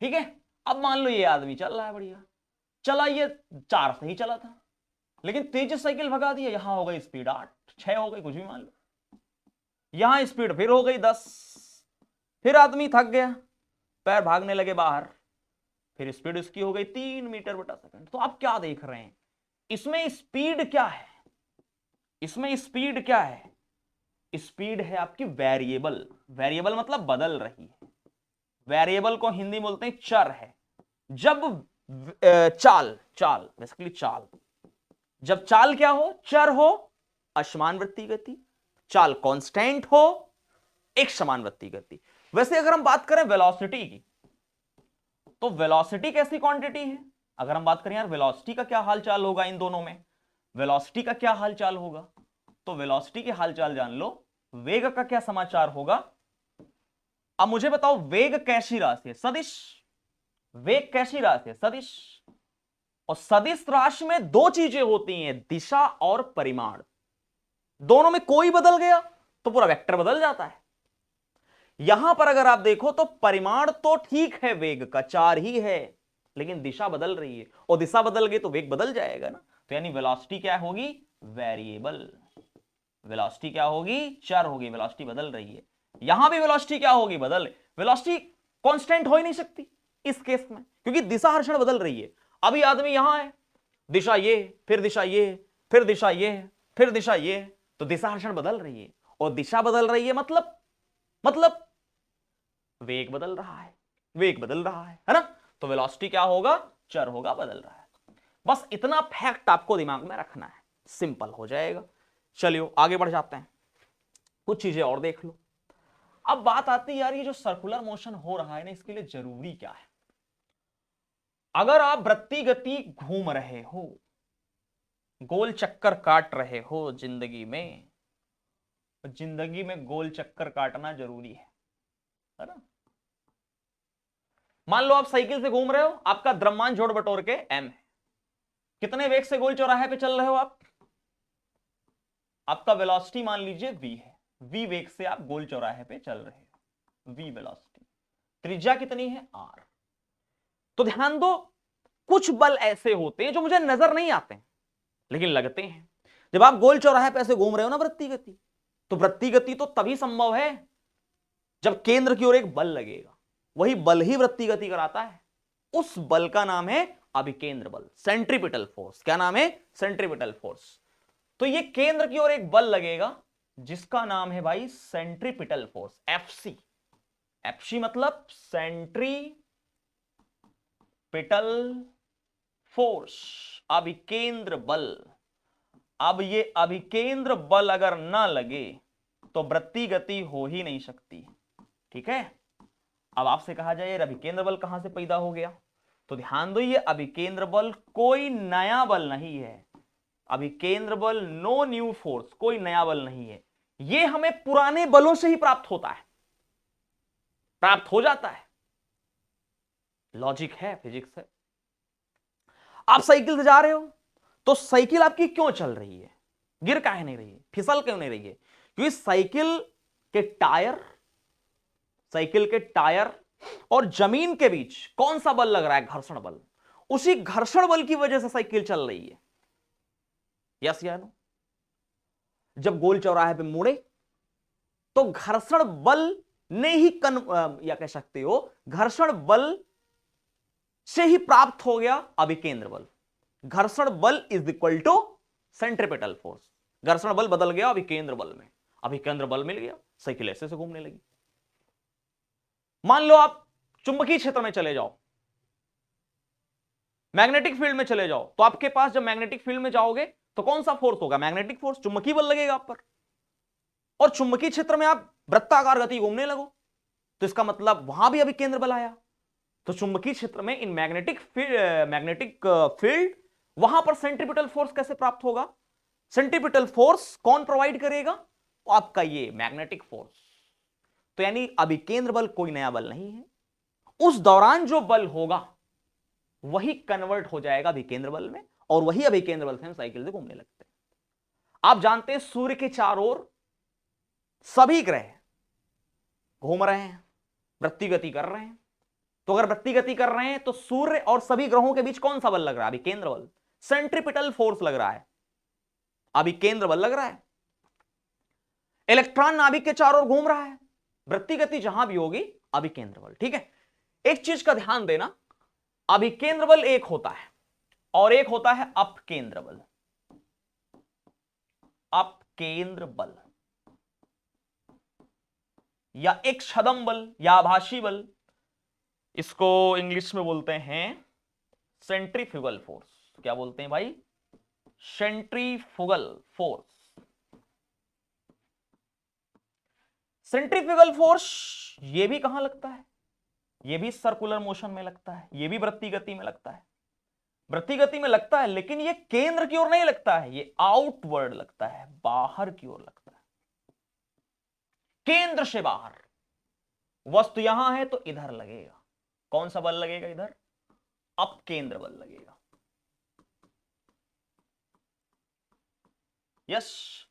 ठीक है, अब मान लो ये आदमी चल रहा है बढ़िया, चला, ये 4 से ही चला था, लेकिन तेज साइकिल भगा दिया, यहां हो गई स्पीड 8, 6 हो गई, कुछ भी मान लो। यहां स्पीड फिर हो गई 10, फिर आदमी थक गया, पैर भागने लगे बाहर, फिर स्पीड इसकी हो गई 3 मीटर बटा सेकंड। तो आप क्या देख रहे हैं, इसमें स्पीड क्या है, इसमें स्पीड क्या है, स्पीड है आपकी वेरिएबल। वेरिएबल मतलब बदल रही है, वेरिएबल को हिंदी में बोलते हैं चर है। जब चाल बेसिकली चाल, जब चाल क्या हो, चर हो, असमान वृत्तीय गति, चाल कांस्टेंट हो, एक समान वृत्तीय गति। वैसे अगर हम बात करें वेलोसिटी की, तो वेलोसिटी कैसी क्वांटिटी है। अगर हम बात करें यार वेलोसिटी का क्या हालचाल होगा, इन दोनों में वेलोसिटी का क्या हालचाल होगा, तो वेलोसिटी की हालचाल जान लो। वेग का क्या समाचार होगा। अब मुझे बताओ, वेग कैसी राशि है, सदिश। वेग कैसी राशि है, सदिश। और सदिश राशि में दो चीजें होती हैं, दिशा और परिमाण। दोनों में कोई बदल गया तो पूरा वेक्टर बदल जाता है। यहां पर अगर आप देखो तो परिमाण तो ठीक है, वेग का 4 ही है, लेकिन दिशा बदल रही है, और दिशा बदल गई तो वेग बदल जाएगा ना। तो यानी वेलोसिटी क्या होगी, वेरिएबल। वेलोसिटी क्या होगी, चर होगी, वेलोसिटी बदल रही है। यहां भी वेलोसिटी क्या होगी, बदल, वेलोसिटी कांस्टेंट हो ही नहीं सकती इस केस में, क्योंकि दिशा हर क्षण बदल रही है। अभी आदमी यहां है, दिशा ये, फिर दिशा ये, फिर दिशा ये, फिर दिशा ये, तो दिशा हर क्षण बदल रही है, और दिशा बदल रही है मतलब वेग बदल रहा है, वेग बदल रहा है ना। तो वेलोसिटी क्या होगा, चर होगा, बदल रहा है। बस इतना फैक्ट आपको दिमाग में रखना है, सिंपल हो जाएगा। चलिए आगे बढ़ जाते हैं, कुछ चीजें और देख लो। अब बात आती है यार, ये जो सर्कुलर मोशन हो रहा है ना, इसके लिए जरूरी क्या है। अगर आप वृत्ति गति घूम रहे हो, गोल चक्कर काट रहे हो जिंदगी में, जिंदगी में गोल चक्कर काटना जरूरी है ना। मान लो आप साइकिल से घूम रहे हो, आपका द्रव्यमान जोड़ बटोर के m है, कितने वेग से गोल चौराहे पे चल रहे हो आप, आपका वेलोसिटी मान लीजिए v है, v वेग से आप गोल चौराहे पे चल रहे हो, v वेलोसिटी, त्रिज्या कितनी है r। तो ध्यान दो, कुछ बल ऐसे होते हैं जो मुझे नजर नहीं आते हैं लेकिन लगते हैं। जब आप गोल चौराहे पे ऐसे घूम रहे हो ना वृत्ति गति, तो वृत्ति गति तो तभी संभव है जब केंद्र की ओर एक बल लगेगा, वही बल ही वृत्ति गति कराता है। उस बल का नाम है अभिकेंद्र बल, सेंट्रीपिटल फोर्स। क्या नाम है, सेंट्रीपिटल फोर्स। तो ये केंद्र की ओर एक बल लगेगा जिसका नाम है भाई सेंट्रीपिटल फोर्स, एफसी। एफसी मतलब सेंट्रीपिटल फोर्स, अभिकेंद्र बल। अब ये अभिकेंद्र बल अगर ना लगे तो वृत्ति गति हो ही नहीं सकती, ठीक है। अब आपसे कहा जाए अभिकेंद्र बल कहां से पैदा हो गया, तो ध्यान दो, ये अभिकेंद्र बल कोई नया बल नहीं है। अभिकेंद्र बल नो न्यू फोर्स, कोई नया बल नहीं है, ये हमें पुराने बलों से ही प्राप्त होता है, प्राप्त हो जाता है। लॉजिक है, फिजिक्स है। आप साइकिल से जा रहे हो, तो साइकिल आपकी क्यों चल रही है, गिर काहे नहीं रही है, फिसल क्यों नहीं रही है, क्योंकि साइकिल के टायर और जमीन के बीच कौन सा बल लग रहा है, घर्षण बल। उसी घर्षण बल की वजह से साइकिल चल रही है। यस या नो। जब गोल चौराहे पे मुड़े तो घर्षण बल ने ही या कह सकते हो घर्षण बल से ही प्राप्त हो गया अभिकेंद्र बल। घर्षण बल is equal to centripetal force. घर्षण बल बदल गया अभिकेंद्र बल में, अभिकेंद्र बल मिल गया, साइकिल ऐसे से घूमने लगी। मान लो आप चुंबकीय क्षेत्र में चले जाओ, मैग्नेटिक फील्ड में चले जाओ, तो आपके पास जब मैग्नेटिक फील्ड में जाओगे तो कौन सा फोर्स होगा, मैग्नेटिक फोर्स, चुंबकीय बल लगेगा आप पर। और चुंबकीय क्षेत्र में आप वृत्ताकार गति घूमने लगो, तो इसका मतलब वहां भी अभिकेंद्र बल आया। तो चुंबकीय क्षेत्र में इन मैग्नेटिक फील्ड वहां पर सेंट्रीपिटल फोर्स कैसे प्राप्त होगा, सेंट्रीपिटल फोर्स कौन प्रोवाइड करेगा, आपका ये मैग्नेटिक फोर्स। तो यानी अभिकेंद्र बल कोई नया बल नहीं है, उस दौरान जो बल होगा वही कन्वर्ट हो जाएगा अभिकेंद्र बल में, और वही अभिकेंद्र बल से हम साइकिल से घूमने लगते हैं। आप जानते हैं सूर्य के चारों ओर सभी ग्रह घूम रहे हैं, वृत्ति गति कर रहे हैं। तो अगर वृत्ति गति कर रहे हैं तो सूर्य और सभी ग्रहों के बीच कौन सा बल लग रहा है, अभिकेंद्र बल, सेंट्रीपिटल फोर्स लग रहा है, अभिकेंद्र बल लग रहा है। इलेक्ट्रॉन नाभिक के चारों ओर घूम रहा है, वृत्ति गति जहां भी होगी अभिकेंद्र बल, ठीक है। एक चीज का ध्यान देना, अभिकेंद्र बल एक होता है और एक होता है अपकेंद्र बल। अपकेंद्र बल या एक छदम बल या आभासी बल, इसको इंग्लिश में बोलते हैं सेंट्रीफ्यूगल फोर्स। क्या बोलते हैं भाई, सेंट्रीफ्यूगल फोर्स। सेंट्रीफ्यूगल फोर्स ये भी कहां लगता है, ये भी सर्कुलर मोशन में लगता है, ये भी वृत्ति गति में लगता है। वृत्ति गति में लगता है लेकिन ये केंद्र की ओर नहीं लगता है, ये आउटवर्ड लगता है, बाहर की ओर लगता है, केंद्र से बाहर। वस्तु यहां है तो इधर लगेगा, कौन सा बल लगेगा, इधर अपकेंद्र बल लगेगा। यस,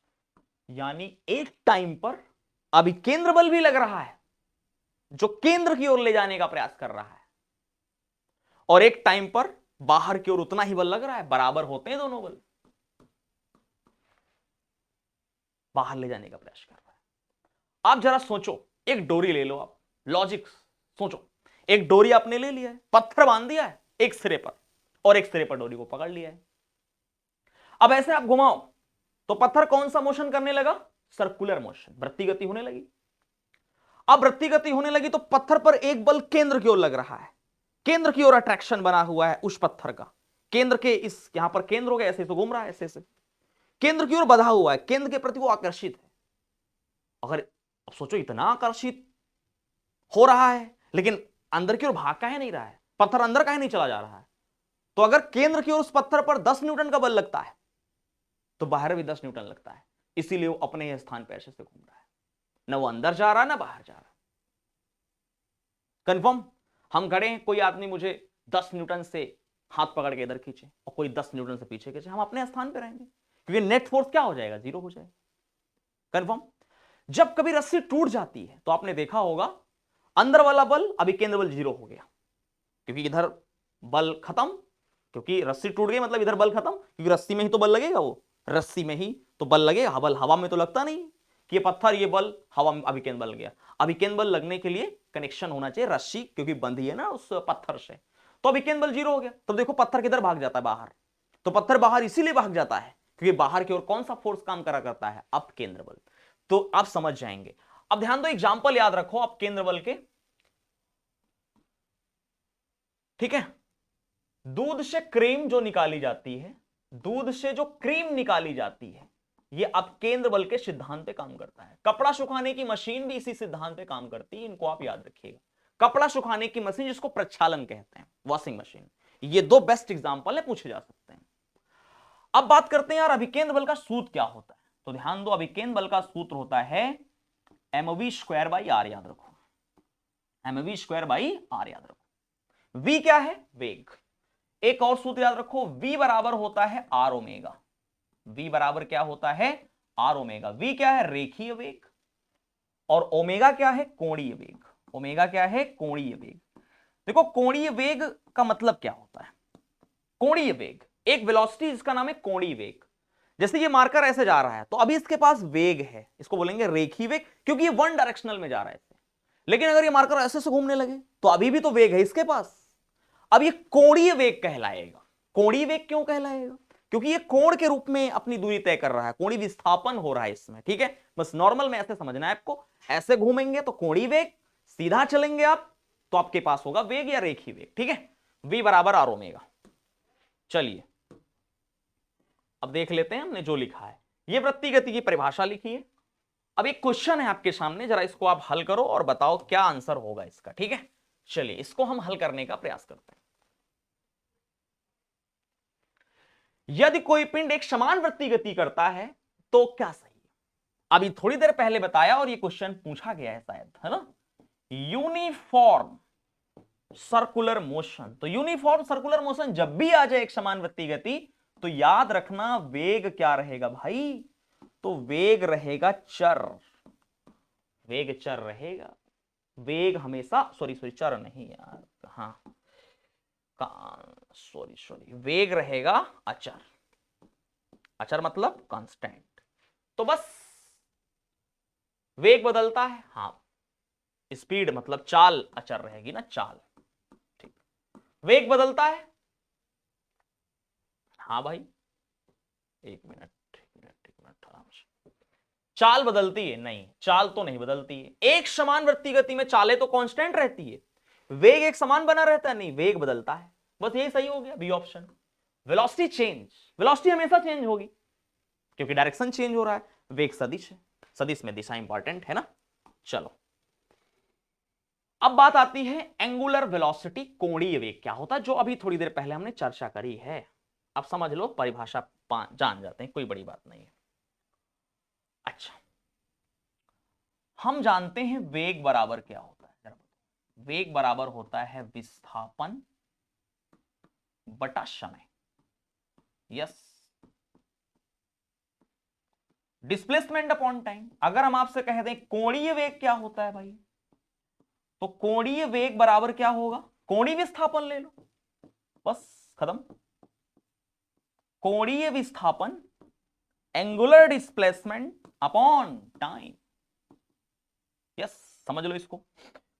यानी एक टाइम पर अभिकेंद्र बल भी लग रहा है जो केंद्र की ओर ले जाने का प्रयास कर रहा है, और एक टाइम पर बाहर की ओर उतना ही बल लग रहा है, बराबर होते हैं दोनों बल। बाहर ले जाने का प्रयास कर रहा है। आप जरा सोचो, एक डोरी ले लो, आप लॉजिक सोचो, एक डोरी आपने ले लिया है, पत्थर बांध दिया है एक सिरे पर और एक सिरे पर डोरी को पकड़ लिया है। अब ऐसे आप घुमाओ तो पत्थर कौन सा मोशन करने लगा? सर्कुलर मोशन, वृत्ति गति होने लगी। अब वृत्ति गति होने लगी तो पत्थर पर एक बल केंद्र की ओर लग रहा है, केंद्र की ओर अट्रैक्शन बना हुआ है उस पत्थर का, केंद्र के इस यहां पर केंद्र हो गया, ऐसे तो घूम रहा है, ऐसे केंद्र की ओर बधा हुआ है, केंद्र के प्रति वो आकर्षित है। अगर अब सोचो इतना आकर्षित हो रहा है लेकिन अंदर की ओर भाग काहे नहीं रहा है, पत्थर अंदर काहे नहीं चला जा रहा है? तो अगर केंद्र की ओर उस पत्थर पर 10 न्यूटन का बल लगता है तो बाहर भी 10 न्यूटन लगता है, इसीलिए वो अपने ही स्थान पर ऐसे से घूम रहा है, ना वो अंदर जा रहा ना बाहर जा रहा। कंफर्म? हम खड़े हैं, कोई आदमी मुझे 10 न्यूटन से हाथ पकड़ के इधर खींचे और कोई 10 न्यूटन से पीछे खींचे, हम अपने स्थान पे रहेंगे क्योंकि नेट फोर्स क्या हो जाएगा? जीरो हो जाएगा। कंफर्म? जब कभी रस्सी टूट जाती है तो आपने देखा होगा अंदर वाला बल अभी केंद्र बल जीरो हो गया क्योंकि इधर बल खत्म, क्योंकि रस्सी टूट गई मतलब इधर बल खत्म, क्योंकि रस्सी में ही तो बल लगेगा, वो रस्सी में ही तो बल लगेगा, बल हवा में तो लगता नहीं कि ये पत्थर ये बल हवा में, अभी केंद्र बल गया। अभी केंद्र बल लगने के लिए कनेक्शन होना चाहिए, रस्सी क्योंकि बंधी है ना उस पत्थर से, तो अभी केंद्र बल जीरो हो गया। तो देखो पत्थर किधर भाग जाता है? बाहर। तो पत्थर बाहर इसीलिए भाग जाता है क्योंकि बाहर की ओर कौन सा फोर्स काम करा करता है? अप केंद्र बल। तो आप समझ जाएंगे। अब ध्यान दो, एग्जाम्पल याद रखो अप केंद्र बल के, ठीक है? दूध से क्रीम जो निकाली जाती है, दूध से जो क्रीम निकाली जाती है, ये अब केंद्र बल के सिद्धांत पे काम करता है। कपड़ा सुखाने की मशीन भी इसी सिद्धांत पे काम करती है, इनको आप याद रखिएगा। कपड़ा सुखाने की मशीन जिसको प्रक्षालन कहते हैं, वॉशिंग मशीन, ये दो बेस्ट एग्जांपल है, पूछे जा सकते हैं। अब बात करते हैं यार अभिकेंद्र बल का सूत्र क्या होता है। तो ध्यान दो, अभिकेंद्र बल का सूत्र होता है mv² बाई आर, याद रखो, mv² बाई आर याद रखो। v क्या है? वेग। एक और सूत्र याद रखो, v बराबर होता है आर ओमेगा। v बराबर क्या होता है? Are omega. v क्या है? रेखीय वेग, और ओमेगा क्या है? कोणीय वेग। ओमेगा क्या है? कोणीय वेग। देखो कोणीय वेग का मतलब क्या होता है? कोणीय वेग एक वेलोसिटी जिसका नाम है कोणीय वेग। जैसे ये मार्कर ऐसे जा रहा है तो अभी इसके पास वेग है, इसको बोलेंगे रेखीय वेग क्योंकि ये वन डायरेक्शनल में जा रहा है इससे। लेकिन अगर ये मार्कर ऐसे से घूमने लगे तो अभी भी तो वेग है इसके पास, अब ये कोणीय वेग कहलाएगा। कोणीय वेग क्यों कहलाएगा? क्योंकि ये कोण के रूप में अपनी दूरी तय कर रहा है, कोणीय विस्थापन हो रहा है इसमें, ठीक है? बस नॉर्मल में ऐसे समझना है आपको, ऐसे घूमेंगे तो कोणीय वेग, सीधा चलेंगे आप तो आपके पास होगा वेग या रेखीय वेग, ठीक है? v बराबर आर ओमेगा। चलिए अब देख लेते हैं हमने जो लिखा है, ये वृत्ति गति की परिभाषा लिखी है। अब एक क्वेश्चन है आपके सामने, जरा इसको आप हल करो और बताओ क्या आंसर होगा इसका, ठीक है? चलिए इसको हम हल करने का प्रयास करते हैं। यदि कोई पिंड एक समान वृत्ति गति करता है तो क्या सही है? अभी थोड़ी देर पहले बताया और ये क्वेश्चन पूछा गया है शायद, है ना? Uniform circular motion. तो यूनिफॉर्म सर्कुलर मोशन जब भी आ जाए एक समान वृत्ति गति तो याद रखना वेग क्या रहेगा भाई? तो वेग रहेगा चर, वेग चर रहेगा। वेग हमेशा, सॉरी चर नहीं यार, हाँ सॉरी वेग रहेगा अचर। अचर मतलब कांस्टेंट। तो बस वेग बदलता है, हाँ स्पीड मतलब चाल अचर रहेगी ना, चाल, ठीक। वेग बदलता है, हाँ भाई एक मिनट आराम से। चाल बदलती है? नहीं, चाल तो नहीं बदलती है। एक समान वृत्ति गति में चालें तो कांस्टेंट रहती है, वेग एक समान बना रहता है, नहीं वेग बदलता है। बस यही सही हो गया, B option. Velocity change, velocity हमेशा चेंज होगी क्योंकि डायरेक्शन चेंज हो रहा है, वेग सदिश है, सदिश में दिशा इंपॉर्टेंट है ना। चलो अब बात आती है एंगुलर वेलोसिटी, कोणीय वेग क्या होता है, जो अभी थोड़ी देर पहले हमने चर्चा करी है। अब समझ लो, परिभाषा जान जाते हैं, कोई बड़ी बात नहीं है। अच्छा हम जानते हैं वेग बराबर क्या होता है, जरा बताओ। वेग बराबर होता है विस्थापन बटा समय, यस, डिस्प्लेसमेंट अपॉन टाइम। अगर हम आपसे कह दें कोणीय वेग क्या होता है भाई, तो कोणीय वेग बराबर क्या होगा? कोणीय विस्थापन ले लो, बस खत्म। कोणीय विस्थापन angular displacement upon time. Yes, समझ लो इसको।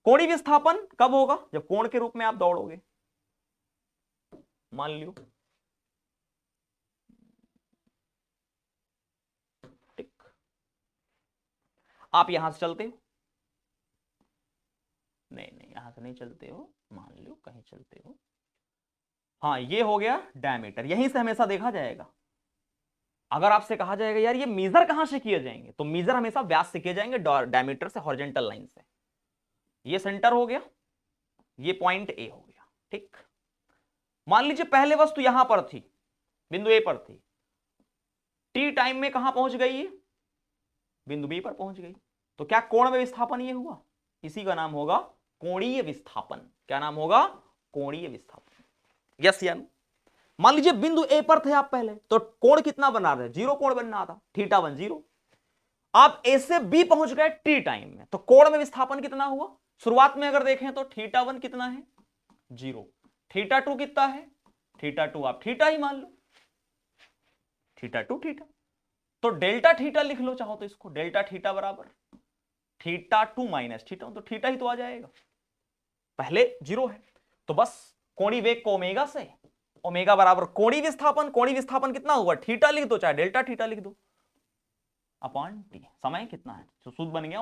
कोणीय विस्थापन कब होगा? जब कोण के रूप में आप दौड़ोगे। मान लियो टिक, आप यहां से चलते हो, नहीं यहां से नहीं चलते हो, मान लो कहीं चलते हो, हाँ ये हो गया डायमीटर, यहीं से हमेशा देखा जाएगा। अगर आपसे कहा जाएगा यार ये मेजर कहां से किए जाएंगे, तो मेजर हमेशा व्यास से किए जाएंगे, डायमीटर से, हॉरिजॉन्टल लाइन से। ये सेंटर हो गया, ये पॉइंट ए हो गया, ठीक। मान लीजिए पहले वस्तु यहां पर थी, बिंदु ए पर थी, टी टाइम में कहां पहुंच गई है? बिंदु बी पर पहुंच गई। तो क्या कोण में विस्थापन ये हुआ? इसी का नाम होगा कोणीय विस्थापन। क्या नाम होगा? कोणीय विस्थापन। यस या नो? मान लीजिए बिंदु ए पर थे आप पहले, तो कोण कितना बना रहे? 0 कोण बनना था, θ1 0। आप ए से बी पहुंच गए टी टाइम में, तो कोण में विस्थापन कितना हुआ? शुरुआत में अगर देखें तो θ1 कितना है? 0। θ2 कितना है? θ2 आप थीटा ही मान लो, θ2 थीटा। तो डेल्टा थीटा लिख लो चाहो तो इसको, डेल्टा थीटा बराबर θ2 माइनस θ1, तो थीटा ही तो आ जाएगा, पहले 0 है। तो बस कोणीय वेग को ओमेगा से, ओमेगा बराबर कोणीय विस्थापन, कोणीय विस्थापन कितना हुआ? थीटा लिख दो, चाहे डेल्टा थीटा लिख दो, अपॉन टी। समय कितना है? तो सूत्र बन गया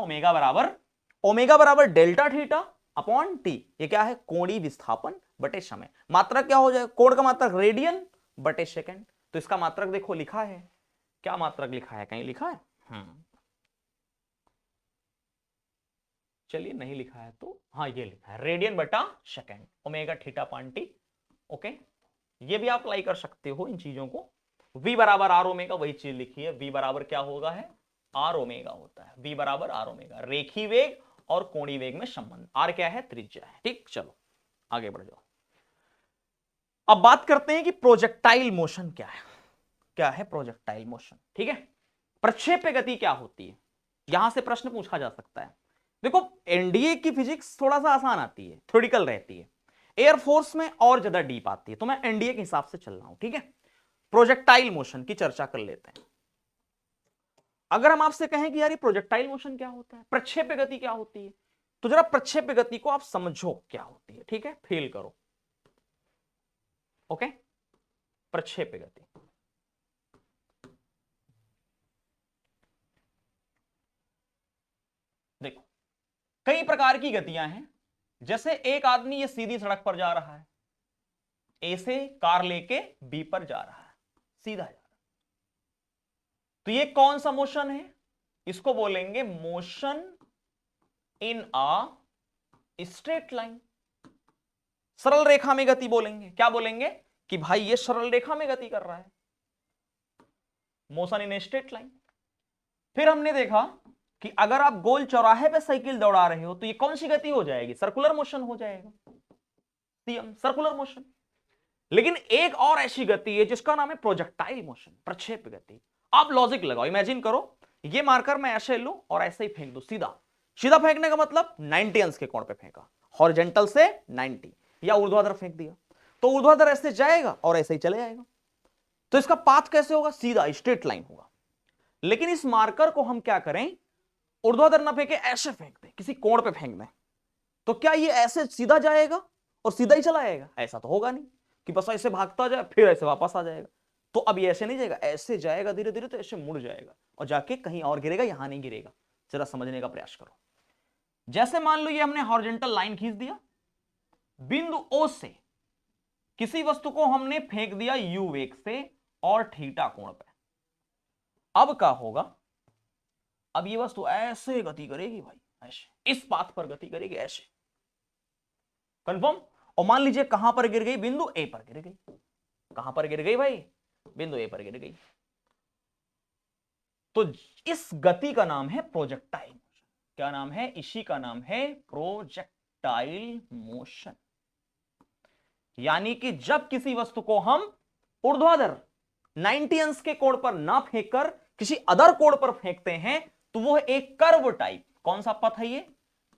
ओमेगा बराबर डेल्टा थीटा अपॉन टी। ये क्या है? कोणीय विस्थापन बटे समय। मात्रक क्या हो जाएगा? कोण का मात्रक रेडियन बटे सेकंड। तो इसका मात्रक देखो लिखा है, क्या मात्रक लिखा है? कहीं लिखा है? चलिए नहीं लिखा है तो हाँ ये लिखा है, रेडियन बटा second, omega theta upon T. Okay, ये भी आप अप्लाई कर सकते हो इन चीजों को। v बराबर आर ओमेगा, वही चीज लिखी है, v बराबर क्या होगा है? आर ओमेगा होता है, v बराबर आर ओमेगा। रेखीय वेग और कोणीय वेग में संबंध, आर क्या है? त्रिज्या है, ठीक। चलो आगे बढ़ जाओ। अब बात करते हैं कि प्रोजेक्टाइल मोशन क्या है। क्या है प्रोजेक्टाइल मोशन? ठीक है, प्रक्षेप्य गति क्या होती है, यहां से प्रश्न पूछा जा सकता है। देखो एनडीए की फिजिक्स थोड़ा सा आसान आती है, थ्योरेटिकल रहती है, एयरफोर्स में और ज्यादा डीप आती है, तो मैं एनडीए के हिसाब से चल रहा हूं, ठीक है। प्रोजेक्टाइल मोशन की चर्चा कर लेते हैं। अगर हम आपसे कहें कि यार ये प्रोजेक्टाइल मोशन क्या होता है, प्रक्षेप्य गति क्या होती है, तो जरा प्रक्षेप्य गति को आप समझो क्या होती है, ठीक है, फील करो। ओके, प्रक्षेप्य गति देखो कई प्रकार की गतियां हैं। जैसे एक आदमी ये सीधी सड़क पर जा रहा है, ए से कार लेके बी पर जा रहा है, सीधा जा रहा है, तो ये कौन सा मोशन है? इसको बोलेंगे motion in a straight line, सरल रेखा में गति बोलेंगे। क्या बोलेंगे? कि भाई ये सरल रेखा में गति कर रहा है, motion in a straight line. फिर हमने देखा कि अगर आप गोल चौराहे पे साइकिल दौड़ा रहे हो तो ये कौन सी गति हो जाएगी? सर्कुलर मोशन हो जाएगा, सीएम सर्कुलर मोशन। लेकिन एक और ऐसी गति है जिसका नाम है प्रोजेक्टाइल मोशन, प्रक्षेप्य गति। आप लॉजिक लगाओ, इमेजिन करो ये मार्कर मैं ऐसे लूं और ऐसे ही फेंक दूं, सीधा सीधा फेंकने का मतलब 90 अंश के कोण पे फेंका, हॉरिजॉन्टल से 90, या ऊर्ध्वाधर फेंक दिया तो ऊर्ध्वाधर ऐसे जाएगा और ऐसे ही चले जाएगा। तो इसका पाथ कैसे होगा? सीधा स्ट्रेट लाइन होगा। लेकिन इस मार्कर को हम क्या करें, ऊर्ध्वाधर ना फेंके, ऐसे फेंक दें, किसी कोण पे फेंक दें, तो क्या ये ऐसे सीधा जाएगा और सीधा ही चला जाएगा? ऐसा तो होगा नहीं कि बस ऐसे भागता जाए फिर ऐसे वापस आ जाएगा। तो अब ये ऐसे नहीं जाएगा, ऐसे जाएगा धीरे धीरे, तो ऐसे मुड़ जाएगा और जाके कहीं और गिरेगा, यहां नहीं गिरेगा। जरा समझने का प्रयास करो। जैसे मान लो ये हमने हॉरिजॉन्टल लाइन खींच दिया, बिंदु ओ से किसी वस्तु को हमने फेंक दिया यू वेग से और थीटा कोण पे। अब क्या होगा? अब ये वस्तु ऐसे गति करेगी भाई, ऐसे इस पाथ पर गति करेगी, ऐसे, कंफर्म। और मान लीजिए कहां पर गिर गई? बिंदु ए पर गिर गई। कहां पर गिर गई भाई? बिंदु ए पर गिर गई। तो इस गति का नाम है प्रोजेक्टाइल मोशन। क्या नाम है? इसी का नाम है प्रोजेक्टाइल मोशन। यानी कि जब किसी वस्तु को हम ऊर्ध्वाधर 90 अंश के कोण पर ना फेंककर किसी अदर कोण पर फेंकते हैं तो वह एक कर्व टाइप, कौन सा पथ है ये?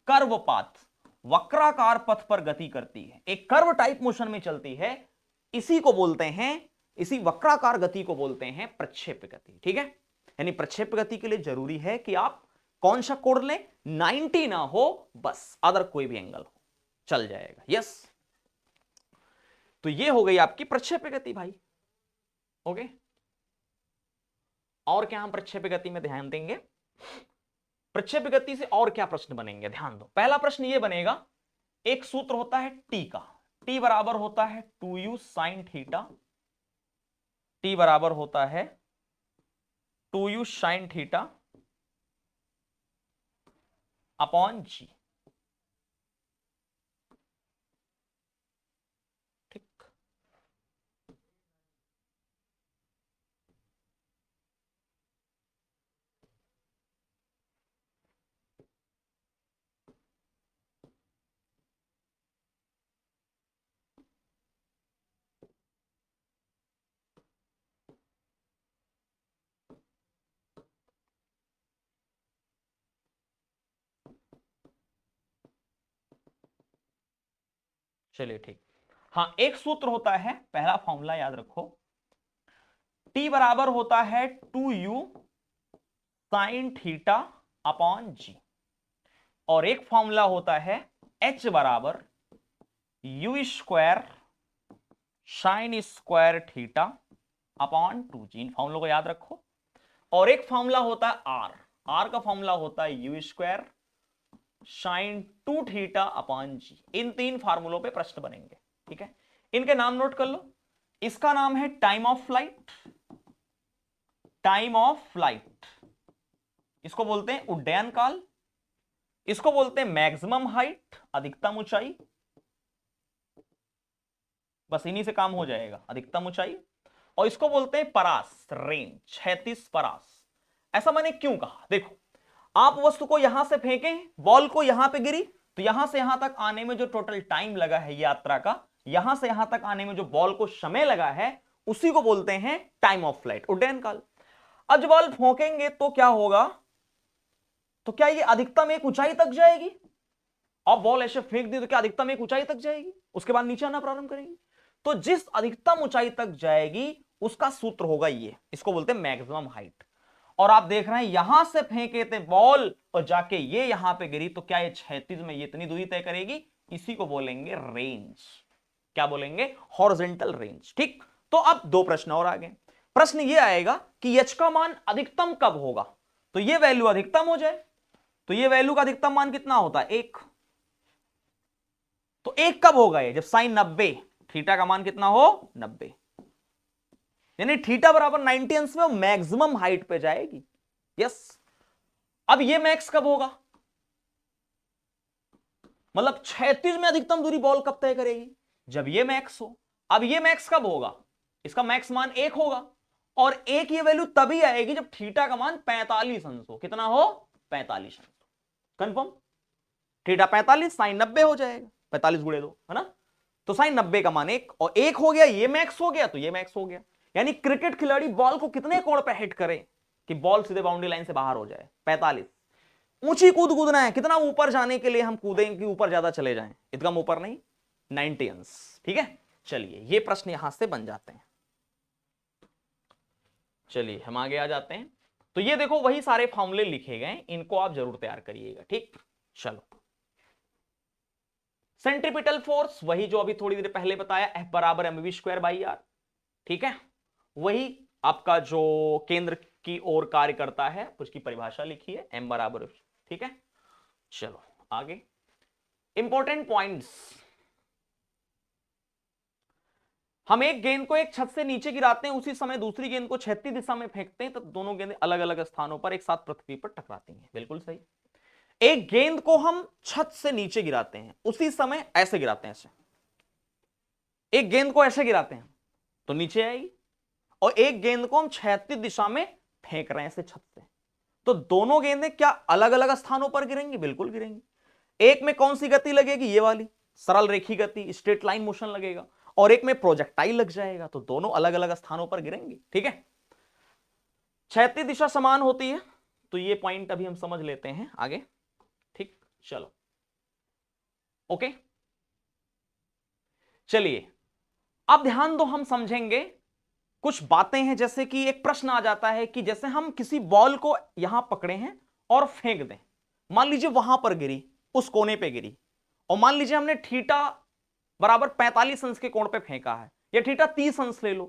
कर्व पाथ, वक्राकार पथ पर गति करती है, एक कर्व टाइप मोशन में चलती है। इसी को बोलते हैं, इसी वक्राकार गति को बोलते हैं प्रक्षेप्य गति, ठीक है। यानी प्रक्षेप गति के लिए जरूरी है कि आप कौन सा कोण लें, 90 ना हो बस, अदर कोई भी एंगल हो चल जाएगा। यस, तो ये हो गई आपकी प्रक्षेप गति भाई। ओके, और क्या हम प्रक्षेप गति में ध्यान देंगे, प्रक्षेप गति से और क्या प्रश्न बनेंगे, ध्यान दो। पहला प्रश्न ये बनेगा, एक सूत्र होता है टी का, टी बराबर होता है 2u sin थीटा, टी बराबर होता है 2u sin थीटा अपॉन जी। ठीक, चलिए ठीक। हाँ, एक सूत्र होता है, पहला फॉर्मूला याद रखो, टी बराबर होता है 2u sin थीटा अपॉन जी, और एक फॉर्मूला होता है h बराबर you square sine square theta upon 2g। इन फॉर्मूलों को याद रखो। और एक फॉर्मूला होता है आर, आर का फॉर्मूला होता है U square sine 2 theta upon G. इन तीन फार्मूलों पे प्रश्न बनेंगे। ठीक है, इनके नाम नोट कर लो। इसका नाम है time of flight, time of flight, इसको बोलते हैं उड्डयन काल, इसको बोलते हैं मैक्सिमम हाइट, अधिकतम ऊंचाई, बस इन्हीं से काम हो जाएगा, अधिकतम ऊंचाई। और इसको बोलते हैं परास, रेंज, 36 परास। ऐसा मैंने क्यों कहा, देखो, आप वस्तु को यहां से फेंकें, बॉल को यहां पे गिरी, तो यहां से यहां तक आने में जो टोटल टाइम लगा है यात्रा का, यहां से यहां तक आने में जो बॉल को समय लगा है, उसी को बोलते हैं टाइम ऑफ फ्लाइट, उड्डयन काल। अब जब बॉल फेंकेंगे तो क्या होगा, तो क्या ये अधिकतम एक ऊंचाई तक जाएगी, अब बॉल ऐसे फेंक दी तो क्या अधिकतम एक ऊंचाई तक जाएगी, उसके बाद नीचे आना प्रारंभ करेगी। तो जिस अधिकतम ऊंचाई तक जाएगी उसका सूत्र होगा ये, इसको बोलते हैं मैक्सिमम हाइट। और आप देख रहे हैं यहां से फेंके थे बॉल और जाके ये यहां पे गिरी, तो क्या ये 36 में ये इतनी दूरी तय करेगी, इसी को बोलेंगे रेंज। क्या बोलेंगे, हॉरिजॉन्टल रेंज। ठीक, तो अब दो प्रश्न और आ गए। प्रश्न ये आएगा कि एच का मान अधिकतम कब होगा, तो ये वैल्यू अधिकतम हो जाए, तो ये वैल्यू का अधिकतम मान कितना होता है, 1। तो 1 कब होगा ये, जब साइन 90, थीटा का मान कितना हो 90, यानी थीटा बराबर 90 अंश में वो मैक्सिमम हाइट पे जाएगी। यस, अब ये मैक्स कब होगा, मतलब 36 में अधिकतम दूरी बॉल कब तय करेगी, जब ये मैक्स हो। अब ये मैक्स कब होगा, इसका मैक्स मान 1 होगा, और 1 ये वैल्यू तभी आएगी जब थीटा का मान 45 अंश हो, कितना हो 45 अंश। कंफर्म, थीटा 45 साइन 90 हो जाएगा, 45 गुणे 2 है ना, तो साइन 90 का मान 1, और 1 हो गया, ये मैक्स हो गया, तो ये मैक्स हो गया। यानी क्रिकेट खिलाड़ी बॉल को कितने कोण पे हिट करे कि बॉल सीधे बाउंड्री लाइन से बाहर हो जाए, 45। ऊंची कूद कूदना है, कितना ऊपर जाने के लिए हम कूदें कि ऊपर ज्यादा चले जाएं, एकदम ऊपर नहीं, 90 अंश। ठीक है, चलिए ये प्रश्न यहां से बन जाते हैं। चलिए हम आगे आ जाते हैं। तो ये देखो वही सारे फॉर्मूले लिखे गए, इनको आप जरूर तैयार करिएगा। ठीक, चलो, सेंट्रीपिटल फोर्स वही जो अभी थोड़ी देर पहले बताया, F बराबर mv स्क्वायर बाई आर। ठीक है, वही आपका जो केंद्र की ओर कार्य करता है उसकी परिभाषा लिखी है, m बराबर। ठीक है, चलो आगे इंपॉर्टेंट पॉइंट्स। हम एक गेंद को एक छत से नीचे गिराते हैं, उसी समय दूसरी गेंद को क्षैतिज दिशा में फेंकते हैं, तो दोनों गेंदें अलग अलग स्थानों पर एक साथ पृथ्वी पर टकराती हैं। बिल्कुल सही। एक गेंद को हम छत से नीचे गिराते हैं, उसी समय ऐसे गिराते हैं, ऐसे एक गेंद को ऐसे गिराते हैं तो नीचे आएगी, और एक गेंद को हम क्षैतिज दिशा में फेंक रहे हैं ऐसे छत से, तो दोनों गेंदें क्या अलग अलग स्थानों पर गिरेंगी, बिल्कुल गिरेंगी। एक में कौन सी गति लगेगी, ये वाली सरल रेखी गति, स्ट्रेट लाइन मोशन लगेगा, और एक में प्रोजेक्टाइल लग जाएगा, तो दोनों अलग अलग स्थानों पर गिरेंगी। ठीक है, क्षैतिज दिशा समान होती है, तो ये पॉइंट अभी हम समझ लेते हैं आगे। ठीक, चलो ओके, चलिए अब ध्यान दो, हम समझेंगे कुछ बातें हैं, जैसे कि एक प्रश्न आ जाता है कि जैसे हम किसी बॉल को यहां पकड़े हैं और फेंक दें, मान लीजिए वहां पर गिरी, उस कोने पे गिरी, और मान लीजिए हमने थीटा बराबर 45 अंश के कोण पे फेंका है, या थीटा 30 अंश ले लो,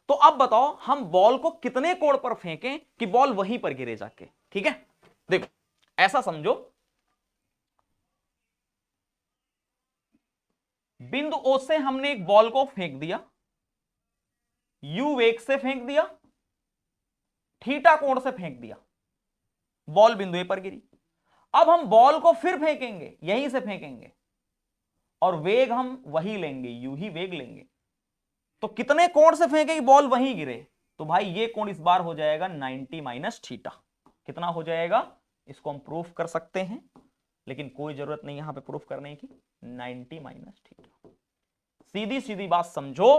तो अब बताओ हम बॉल को कितने कोण पर फेंकें कि बॉल वहीं पर गिरे जाके। ठीक है, देखो ऐसा समझो, बिंदु ओ से हमने एक बॉल को फेंक दिया, यू वेग से फेंक दिया, थीटा कोण से फेंक दिया, बॉल बिंदु ए पर गिरी। अब हम बॉल को फिर फेंकेंगे, यहीं से फेंकेंगे, और वेग हम वही लेंगे, यू ही वेग लेंगे। तो कितने कोण से फेंके बॉल वहीं गिरे, तो भाई ये कोण इस बार हो जाएगा 90 माइनस थीटा। कितना हो जाएगा, इसको हम प्रूफ कर सकते हैं, लेकिन कोई जरूरत नहीं यहां पे प्रूफ करने की, 90 माइनस थीटा। सीधी सीधी बात समझो,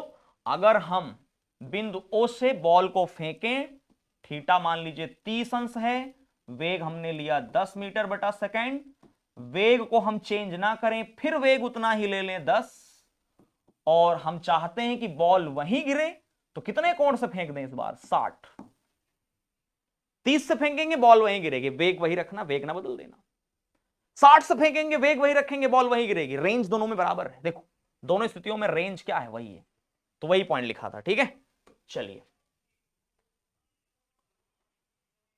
अगर हम बिंदु ओ से बॉल को फेंकें, थीटा मान लीजिए 30 अंश है, वेग हमने लिया 10 मीटर बटा सेकेंड, वेग को हम चेंज ना करें, फिर वेग उतना ही ले लें 10, और हम चाहते हैं कि बॉल वहीं गिरे, तो कितने कोण से फेंक दें इस बार, 60। 30 से फेंकेंगे बॉल वहीं गिरेगी, वेग वही रखना, वेग ना बदल देना। 60 से फेंकेंगे, वेग वही रखेंगे, बॉल वहीं गिरेगी। रेंज दोनों में बराबर है, देखो दोनों स्थितियों में रेंज क्या है, वही है, तो वही पॉइंट लिखा था। ठीक है, चलिए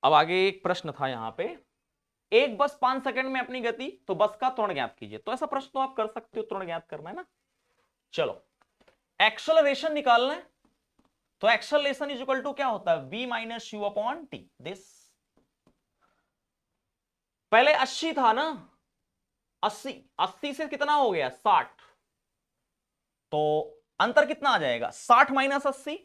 अब आगे एक प्रश्न था यहां पे, एक बस 5 सेकंड में अपनी गति, तो बस का त्वरण ज्ञात कीजिए। तो ऐसा प्रश्न तो आप कर सकते हो, त्वरण ज्ञात करना है ना। चलो एक्सेलरेशन निकालना है, तो एक्सेलरेशन इज इक्वल टू क्या होता है, v minus you upon T. This पहले 80 था ना, 80 से कितना हो गया 60, तो अंतर कितना आ जाएगा, 60 माइनस 80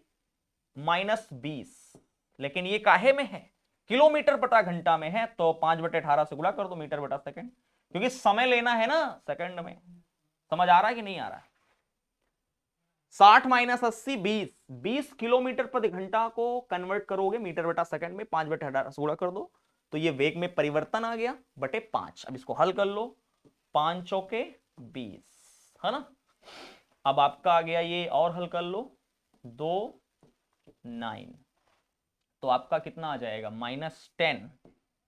माइनस 20, लेकिन ये काहे में है, किलोमीटर बटा घंटा में है, तो 5/18 से गुणा कर दो मीटर बटा सेकंड, क्योंकि समय लेना है ना सेकंड में। समझ आ रहा है कि नहीं आ रहा है, 60 माइनस 80 20 किलोमीटर प्रति घंटा को कन्वर्ट करोगे मीटर बटा सेकंड में, 5/18 से गुणा कर दो, तो ये वेग में परिवर्तन आ गया बटे 5। अब इसको हल कर लो, 5 चौके 20 है ना। अब आपका आ गया ये, और हल कर लो, 2 9, तो आपका कितना आ जाएगा, -10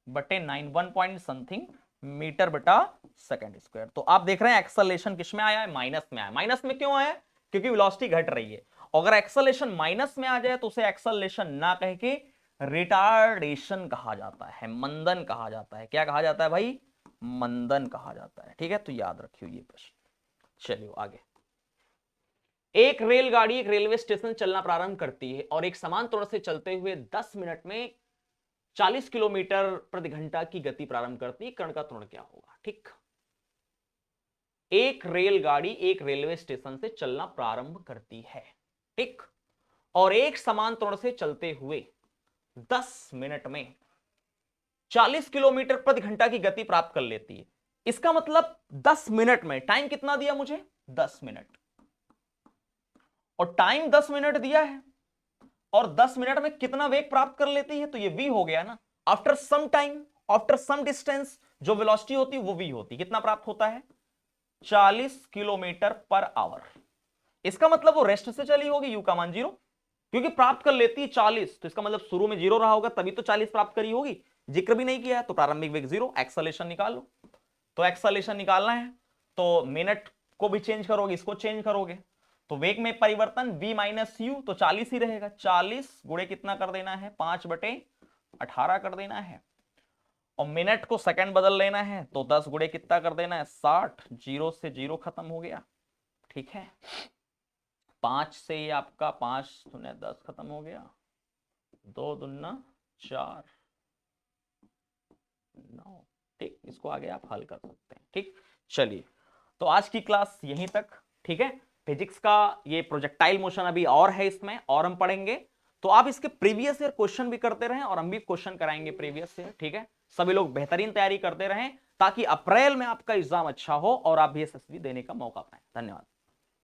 बटे 9, 1 पॉइंट समथिंग मीटर बटा सेकंड स्क्वायर। तो आप देख रहे हैं एक्सेलरेशन किस में आया है, माइनस में आया। माइनस में क्यों आया, क्योंकि वेलोसिटी घट रही है। अगर एक्सेलरेशन माइनस में आ जाए तो उसे एक्सेलरेशन ना कह के रिटार्डेशन कहा जाता है, मंदन कहा जाता है। क्या कहा जाता है भाई, मंदन कहा जाता है। ठीक है, तो याद रखियो ये प्रश्न। चलिए आगे, एक रेलगाड़ी एक रेलवे स्टेशन चलना प्रारंभ करती है और एक समान त्वरण से चलते हुए 10 मिनट में 40 किलोमीटर प्रति घंटा की गति प्रारंभ करती है, कण का त्वरण क्या होगा। ठीक, एक रेलगाड़ी एक रेलवे स्टेशन से चलना प्रारंभ करती है, ठीक, और एक समान त्वरण से चलते हुए 10 मिनट में 40 किलोमीटर प्रति घंटा की गति प्राप्त कर लेती है। इसका मतलब 10 मिनट में, टाइम कितना दिया मुझे, 10 मिनट, और टाइम 10 मिनट दिया है, और 10 मिनट में कितना वेग प्राप्त कर लेती है, तो ये v हो गया ना। After some time, after some distance, जो वेलोसिटी होती है वो v होती है। कितना प्राप्त होता है, 40 किलोमीटर पर आवर। इसका मतलब वो रेस्ट से चली होगी, u का मान 0, क्योंकि प्राप्त कर लेती है 40, तो इसका मतलब शुरू में 0 रहा होगा, तभी तो 40 प्राप्त करी होगी। जिक्र भी नहीं किया है, तो प्रारंभिक वेग 0। एक्सेलरेशन निकाल लो, तो एक्सेलरेशन निकालना है तो मिनट को भी चेंज करोगे, इसको चेंज करोगे, तो वेग में परिवर्तन v माइनस यू, तो 40 ही रहेगा। 40 गुणे कितना कर देना है, 5/18 कर देना है, और मिनट को सेकंड बदल लेना है, तो 10 गुणे कितना कर देना है, 60। 0 से 0 खत्म हो गया, ठीक है। 5 से आपका 5 दूने 10 खत्म हो गया, 2 दूना 4 9, ठीक। इसको आगे आप हल कर सकते हैं, ठीक। चलिए, तो आज की क्लास यहीं तक, ठीक है। फिजिक्स का ये प्रोजेक्टाइल मोशन अभी और है, इसमें और हम पढ़ेंगे, तो आप इसके प्रीवियस ईयर क्वेश्चन भी करते रहें, और हम भी क्वेश्चन कराएंगे प्रीवियस ईयर, ठीक है। सभी लोग बेहतरीन तैयारी करते रहें, ताकि अप्रैल में आपका एग्जाम अच्छा हो और आप भी एसएसबी देने का मौका पाएं। धन्यवाद।